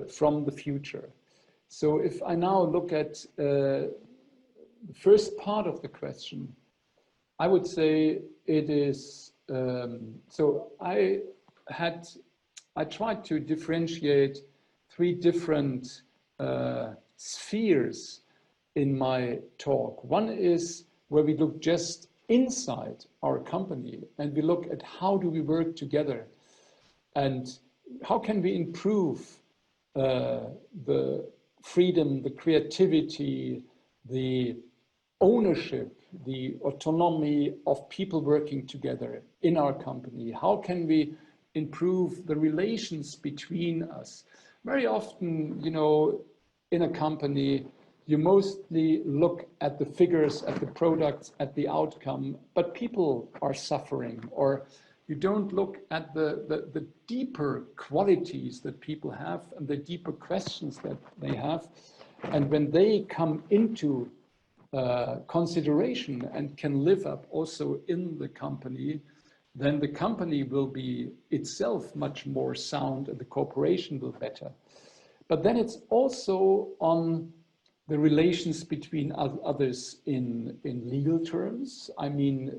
from the future. So if I now look at the first part of the question, I would say it is, so I tried to differentiate three different spheres in my talk. One is where we look just inside our company and we look at how do we work together and how can we improve the freedom, the creativity, the ownership, the autonomy of people working together in our company. How can we improve the relations between us? Very often, you know, in a company, you mostly look at the figures, at the products, at the outcome, but people are suffering, or you don't look at the deeper qualities that people have and the deeper questions that they have. And when they come into consideration and can live up also in the company, then the company will be itself much more sound and the corporation will better. But then it's also on the relations between others in legal terms. I mean,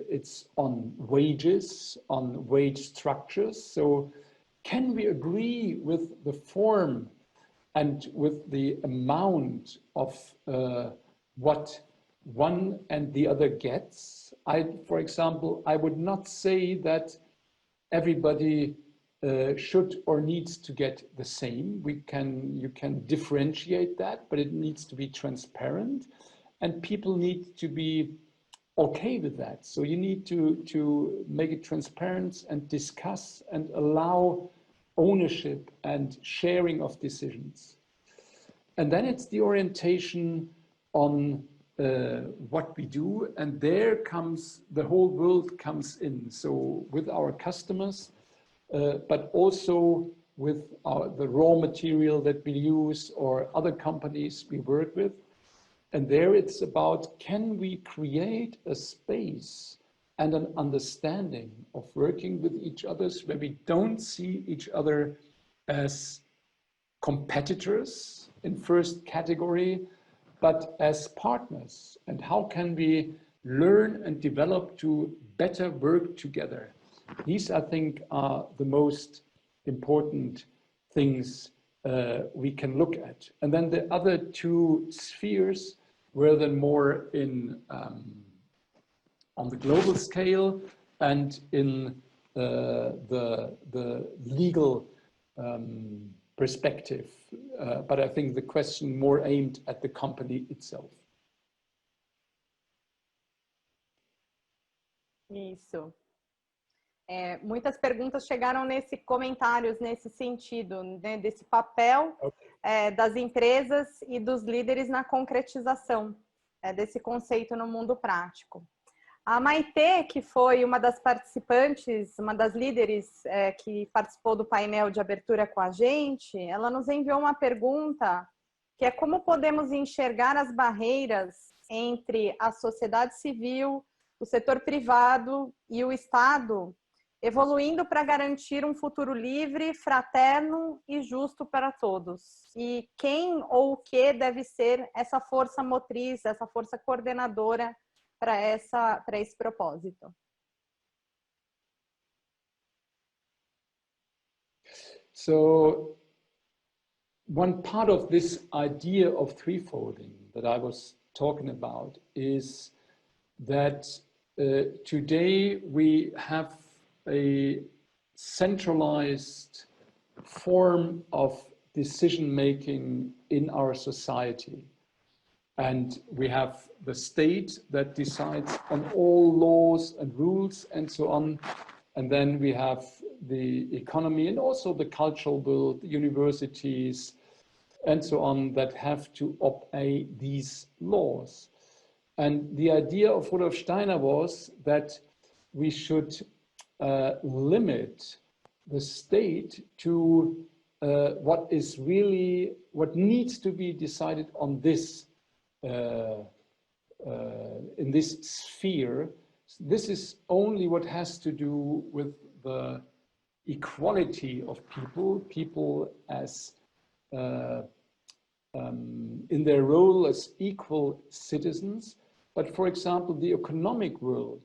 it's on wages, on wage structures. So can we agree with the form and with the amount of what one and the other gets? For example, I would not say that everybody should or needs to get the same. You can differentiate that, but it needs to be transparent and people need to be okay with that. So you need to make it transparent and discuss and allow ownership and sharing of decisions. And then it's the orientation on what we do, and there comes, the whole world comes in. So with our customers, but also with the raw material that we use or other companies we work with. And there it's about, can we create a space and an understanding of working with each other where we don't see each other as competitors in first category, but as partners? And how can we learn and develop to better work together? These, I think, are the most important things we can look at. And then the other two spheres were then more in on the global scale and in the legal perspective. But I think the question more aimed at the company itself. Isso. Muitas perguntas chegaram comentários nesse sentido, né, desse papel das empresas e dos líderes na concretização desse conceito no mundo prático. A Maite, que foi uma das participantes, uma das líderes que participou do painel de abertura com a gente, ela nos enviou uma pergunta que é como podemos enxergar as barreiras entre a sociedade civil, o setor privado e o Estado, evoluindo para garantir um futuro livre, fraterno e justo para todos. E quem ou o que deve ser essa força motriz, essa força coordenadora para esse propósito? So, one part of this idea of threefolding that I was talking about is that today we have a centralized form of decision-making in our society. And we have the state that decides on all laws and rules and so on. And then we have the economy and also the cultural world, the universities and so on that have to obey these laws. And the idea of Rudolf Steiner was that we should limit the state to what needs to be decided on this in this sphere. This is only what has to do with the equality of people as in their role as equal citizens. But for example, the economic world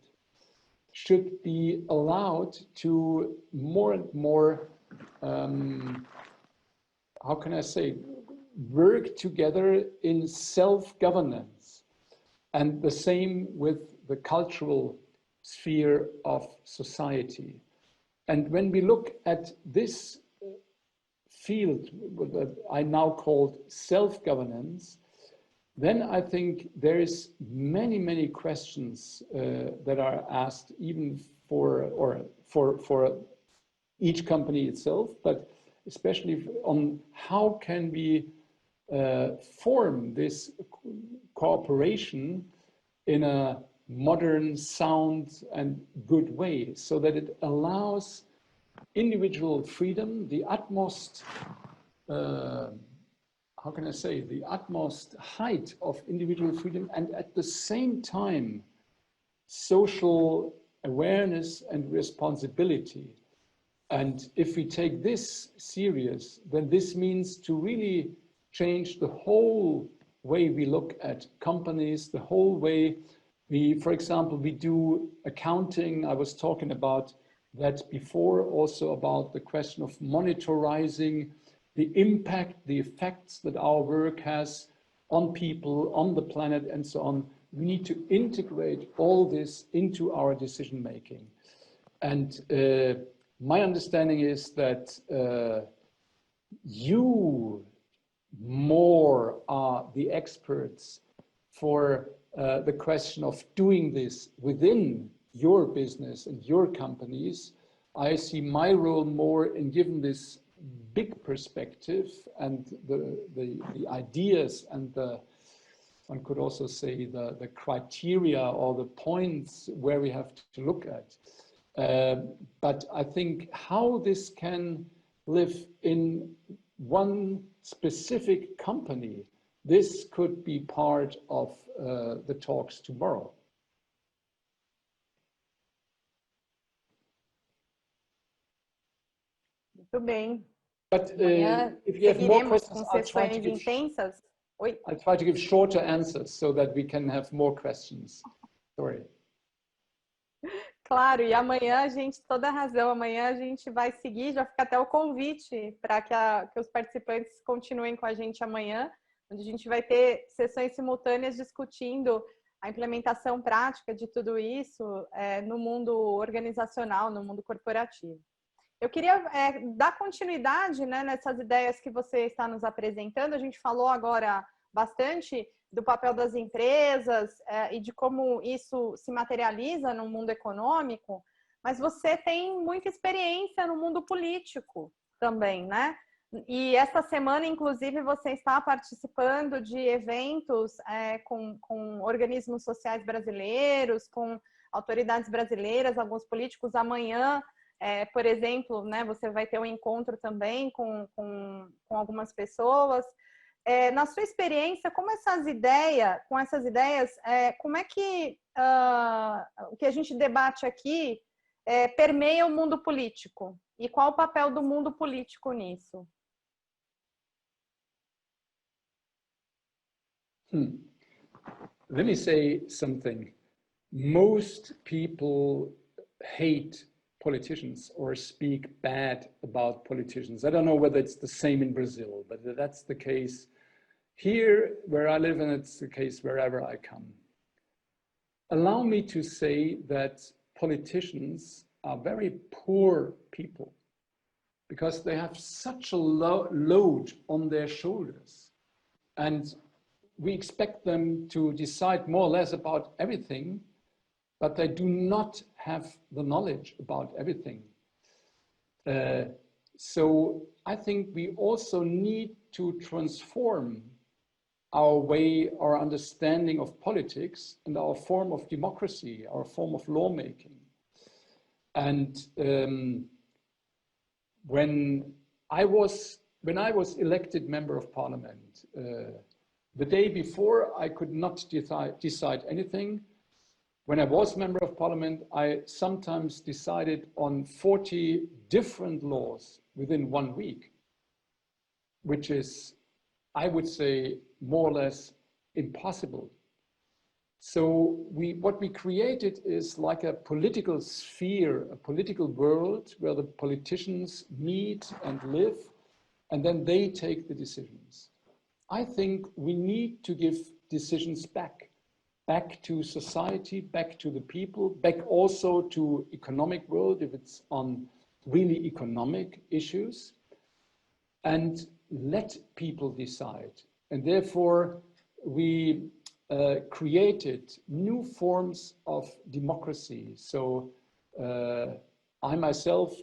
should be allowed to more and more, how can I say, work together in self-governance. And the same with the cultural sphere of society. And when we look at this field that I now called self-governance, then I think there is many questions that are asked, even for each company itself, but especially on how can we form this cooperation in a modern, sound, and good way, so that it allows individual freedom, the utmost, how can I say, the utmost height of individual freedom, and at the same time, social awareness and responsibility. And if we take this serious, then this means to really change the whole way we look at companies, the whole way we, for example, we do accounting. I was talking about that before, also about the question of monitoring the impact, the effects that our work has on people, on the planet, and so on. We need to integrate all this into our decision making. And my understanding is that you more are the experts for the question of doing this within your business and your companies. I see my role more in giving this big perspective and the ideas and the, one could also say the criteria or the points where we have to look at. But I think how this can live in one specific company, this could be part of the talks tomorrow. Muito bem. But if you have more questions, I'll try to give shorter answers so that we can have more questions. Sorry. Claro, e amanhã a gente, toda razão, amanhã a gente vai seguir, já fica até o convite para que os participantes continuem com a gente amanhã, onde a gente vai ter sessões simultâneas discutindo a implementação prática de tudo isso no mundo organizacional, no mundo corporativo. Eu queria dar continuidade, né, nessas ideias que você está nos apresentando. A gente falou agora bastante do papel das empresas e de como isso se materializa no mundo econômico, mas você tem muita experiência no mundo político também, né? E esta semana, inclusive, você está participando de eventos com organismos sociais brasileiros, com autoridades brasileiras, alguns políticos. Amanhã, por exemplo, né, você vai ter um encontro também com algumas pessoas. Na sua experiência, como com essas ideias, como é que o que a gente debate aqui permeia o mundo político? E qual o papel do mundo político nisso? Let me say something. Most people hate politicians or speak bad about politicians. I don't know whether it's the same in Brazil, but that's the case here where I live, and it's the case wherever I come. Allow me to say that politicians are very poor people because they have such a load on their shoulders, and we expect them to decide more or less about everything, but they do not have the knowledge about everything. So I think we also need to transform our way, our understanding of politics and our form of democracy, our form of lawmaking. And when I was when I was elected member of parliament, the day before I could not decide anything. When I was member of parliament, I sometimes decided on 40 different laws within 1 week, which is, I would say, more or less impossible. So what we created is like a political sphere, a political world where the politicians meet and live, and then they take the decisions. I think we need to give decisions back to society, back to the people, back also to economic world if it's on really economic issues, and let people decide. And therefore we created new forms of democracy. So I myself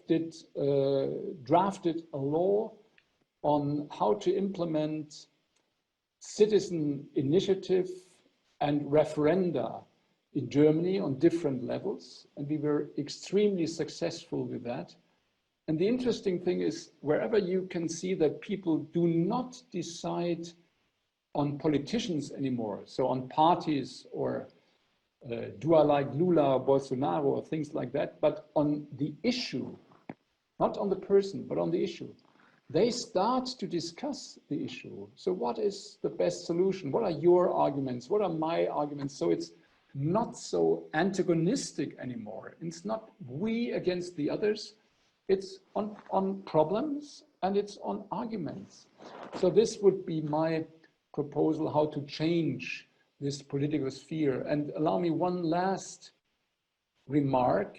drafted a law on how to implement citizen initiative and referenda in Germany on different levels. And we were extremely successful with that. And the interesting thing is, wherever you can see that people do not decide on politicians anymore, so on parties or do I like Lula or Bolsonaro or things like that, but on the issue, not on the person, but on the issue. They start to discuss the issue. So what is the best solution? What are your arguments? What are my arguments? So it's not so antagonistic anymore. It's not we against the others. It's on problems and it's on arguments. So this would be my proposal, how to change this political sphere. And allow me one last remark.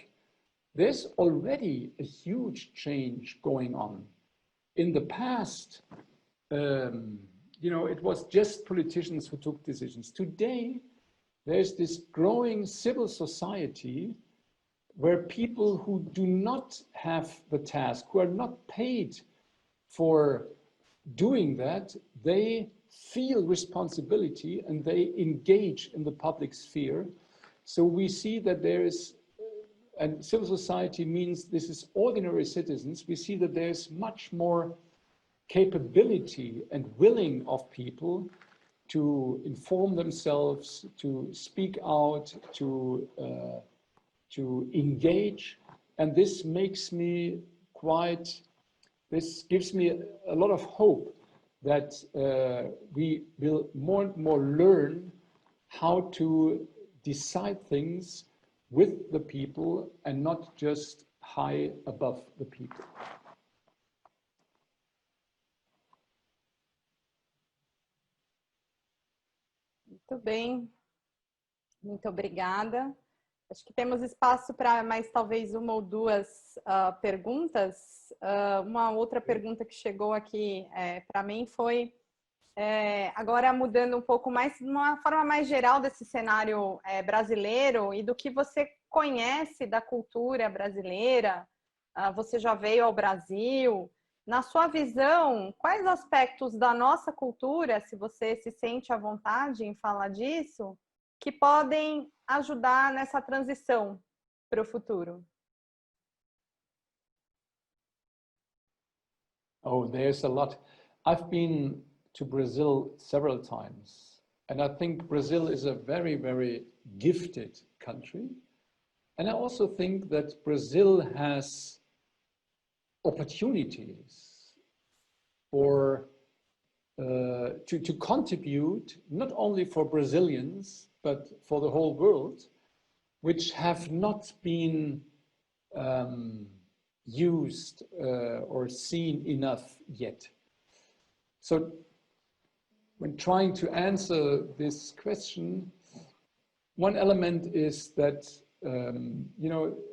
There's already a huge change going on. In the past, it was just politicians who took decisions. Today, there's this growing civil society where people who do not have the task, who are not paid for doing that, they feel responsibility and they engage in the public sphere. So we see that there is, and civil society means this is ordinary citizens, we see that there's much more capability and willing of people to inform themselves, to speak out, to engage. And this makes me this gives me a lot of hope that we will more and more learn how to decide things with the people and not just high above the people. Muito bem, muito obrigada. Acho que temos espaço para mais talvez uma ou duas perguntas. Uma outra pergunta que chegou aqui para mim foi, agora mudando um pouco mais, de uma forma mais geral desse cenário brasileiro e do que você conhece da cultura brasileira, você já veio ao Brasil. Na sua visão, quais aspectos da nossa cultura, se você se sente à vontade em falar disso, que podem ajudar nessa transição para o futuro? Oh, there's a lot. I've been to Brazil several times, and I think Brazil is a very, very gifted country. And I also think that Brazil has opportunities for to contribute, not only for Brazilians, but for the whole world, which have not been used or seen enough yet. So when trying to answer this question, one element is that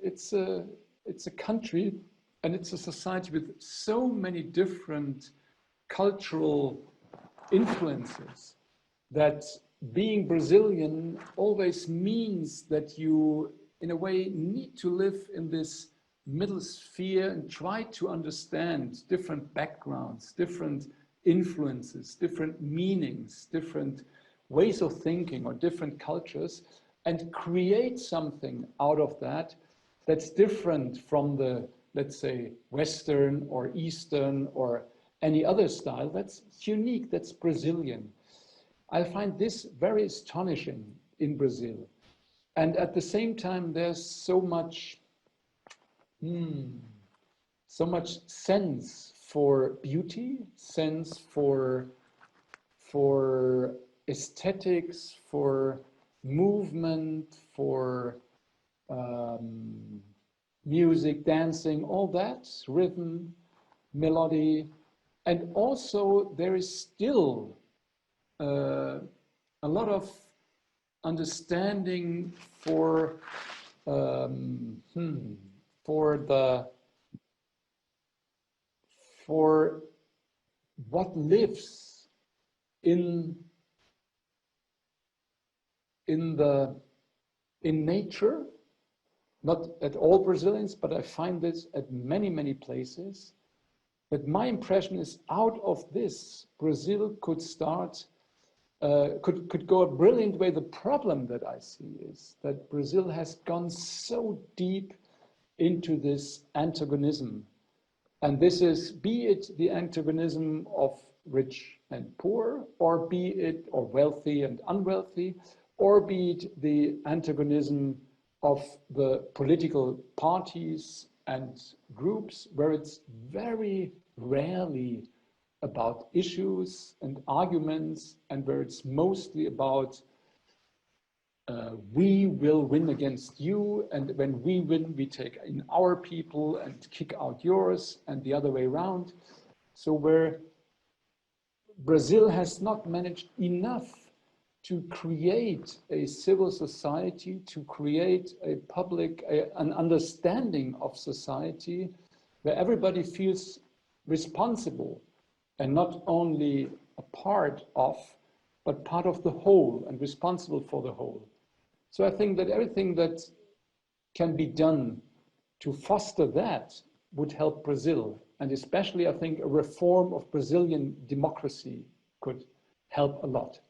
it's a country and it's a society with so many different cultural influences that being Brazilian always means that you, in a way, need to live in this middle sphere and try to understand different backgrounds, different influences, different meanings, different ways of thinking or different cultures, and create something out of that that's different from the, let's say, Western or Eastern or any other style. That's unique, that's Brazilian. I find this very astonishing in Brazil. And at the same time, there's so much sense for beauty, sense for aesthetics, for movement, for music, dancing, all that, rhythm, melody. And also there is still a lot of understanding for what lives in nature, not at all Brazilians, but I find this at many, many places. But my impression is out of this, Brazil could start, could go a brilliant way. The problem that I see is that Brazil has gone so deep into this antagonism. And this is, be it the antagonism of rich and poor, or be it, or wealthy and unwealthy, or be it the antagonism of the political parties and groups, where it's very rarely about issues and arguments, and where it's mostly about we will win against you, and when we win, we take in our people and kick out yours, and the other way around. So where Brazil has not managed enough to create a civil society, to create a public, an understanding of society where everybody feels responsible and not only a part of, but part of the whole and responsible for the whole. So I think that everything that can be done to foster that would help Brazil. And especially, I think, a reform of Brazilian democracy could help a lot.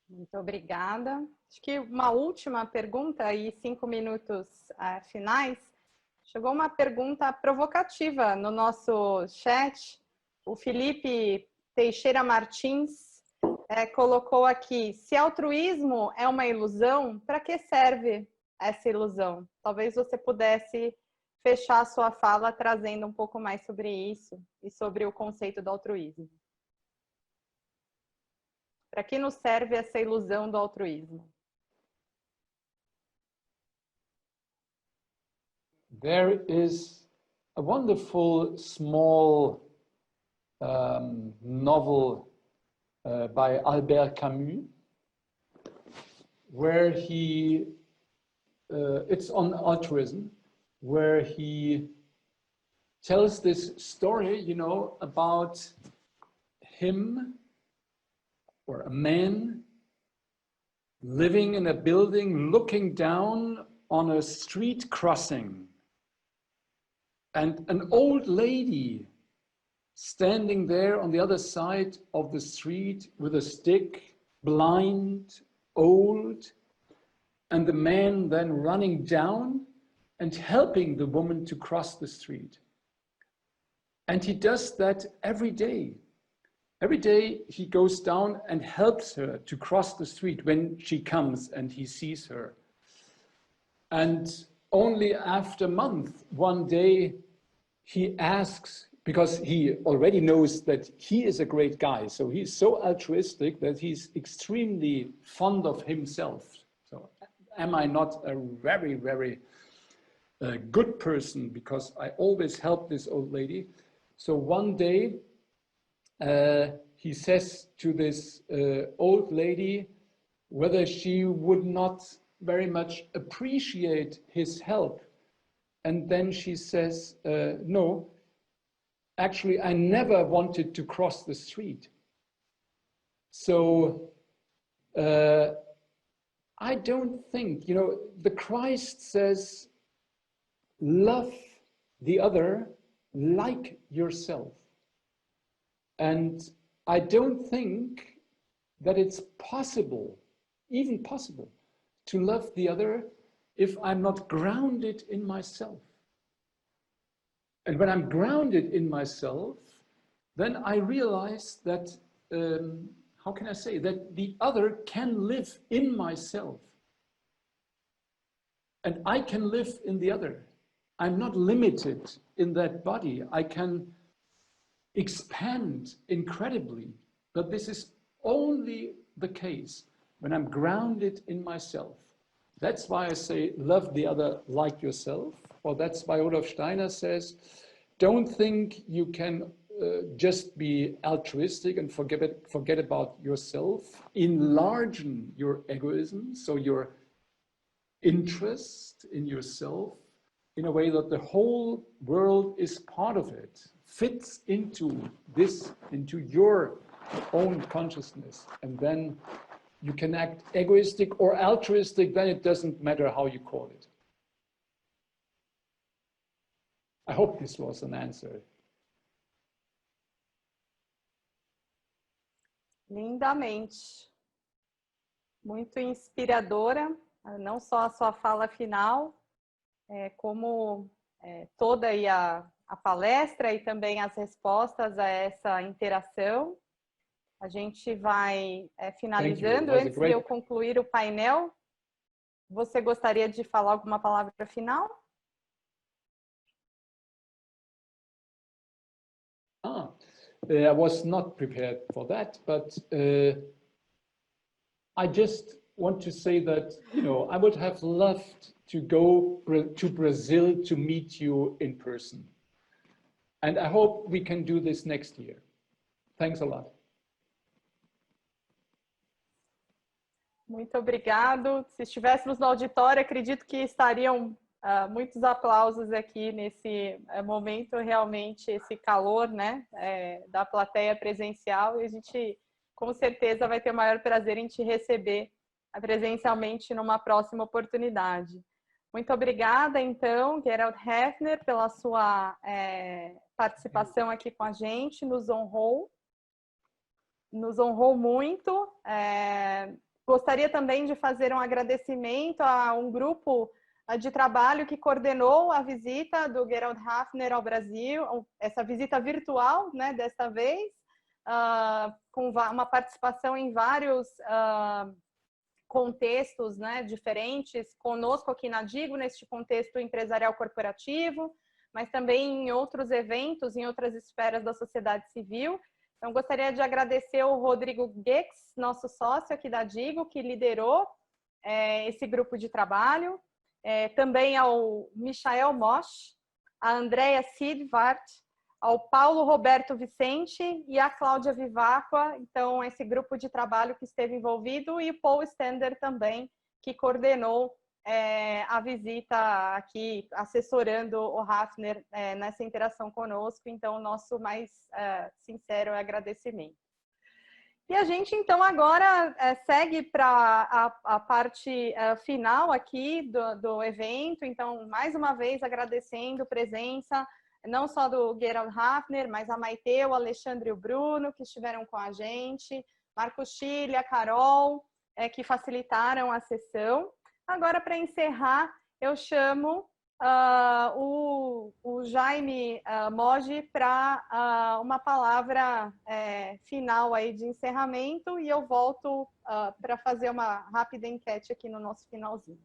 Muito obrigada. Acho que uma última pergunta e 5 minutos finais. Chegou uma pergunta provocativa no nosso chat. O Felipe Teixeira Martins colocou aqui: se altruísmo é uma ilusão, para que serve essa ilusão? Talvez você pudesse fechar a sua fala trazendo um pouco mais sobre isso e sobre o conceito do altruísmo. Para que nos serve essa ilusão do altruísmo? There is a wonderful small novel by Albert Camus, where he, it's on altruism, where he tells this story, you know, about him or a man living in a building, looking down on a street crossing, and an old lady standing there on the other side of the street with a stick, blind, old, and the man then running down and helping the woman to cross the street. And he does that every day. Every day he goes down and helps her to cross the street when she comes and he sees her. And only after a month, one day, he asks, because he already knows that he is a great guy, so he's so altruistic that he's extremely fond of himself. So am I not a very, very good person, because I always help this old lady? So one day, he says to this old lady whether she would not very much appreciate his help. And then she says, no, actually, I never wanted to cross the street. So I don't think, you know, the Christ says, love the other like yourself. And I don't think that it's possible, even possible, to love the other if I'm not grounded in myself. And when I'm grounded in myself, then I realize that, how can I say, that the other can live in myself. And I can live in the other. I'm not limited in that body. I can expand incredibly, but this is only the case when I'm grounded in myself. That's why I say, love the other like yourself, or that's why Rudolf Steiner says, don't think you can just be altruistic and forget about yourself. Enlarge your egoism, so your interest in yourself, in a way that the whole world is part of it, fits into this, into your own consciousness, and then you can act egoistic or altruistic, then it doesn't matter how you call it. I hope this was an answer. Lindamente. Muito inspiradora, não só a sua fala final, como toda aí a palestra e também as respostas a essa interação. A gente vai finalizando. Antes de eu concluir o painel, você gostaria de falar alguma palavra final? I was not prepared for that, but I just want to say that, you know, I would have loved to go to Brazil to meet you in person. And I hope we can do this next year. Thanks a lot. Muito obrigado. Se estivéssemos no auditório, acredito que estariam muitos aplausos aqui nesse momento, realmente esse calor, né, da plateia presencial, e a gente com certeza vai ter o maior prazer em te receber presencialmente numa próxima oportunidade. Muito obrigada, então, Gerald Häfner, pela sua participação aqui com a gente, nos honrou muito. Gostaria também de fazer um agradecimento a um grupo de trabalho que coordenou a visita do Gerald Häfner ao Brasil, essa visita virtual, né, desta vez, com uma participação em vários contextos, né, diferentes, conosco aqui na ADIGO, neste contexto empresarial corporativo, mas também em outros eventos, em outras esferas da sociedade civil. Então, gostaria de agradecer ao Rodrigo Gex, nosso sócio aqui da ADIGO, que liderou esse grupo de trabalho, também ao Michael Mosch, a Andrea Sidvart, ao Paulo Roberto Vicente e a Cláudia Vivacqua, então esse grupo de trabalho que esteve envolvido, e o Paul Stender também, que coordenou a visita aqui, assessorando o Häfner nessa interação conosco. Então, o nosso mais sincero agradecimento. E a gente, então, agora segue para a parte final aqui do evento. Então, mais uma vez, agradecendo a presença não só do Gerald Häfner, mas a Maite, o Alexandre e o Bruno, que estiveram com a gente, Marco Chile, a Carol, que facilitaram a sessão. Agora, para encerrar, eu chamo o Jaime Mogi para uma palavra final aí de encerramento, e eu volto para fazer uma rápida enquete aqui no nosso finalzinho.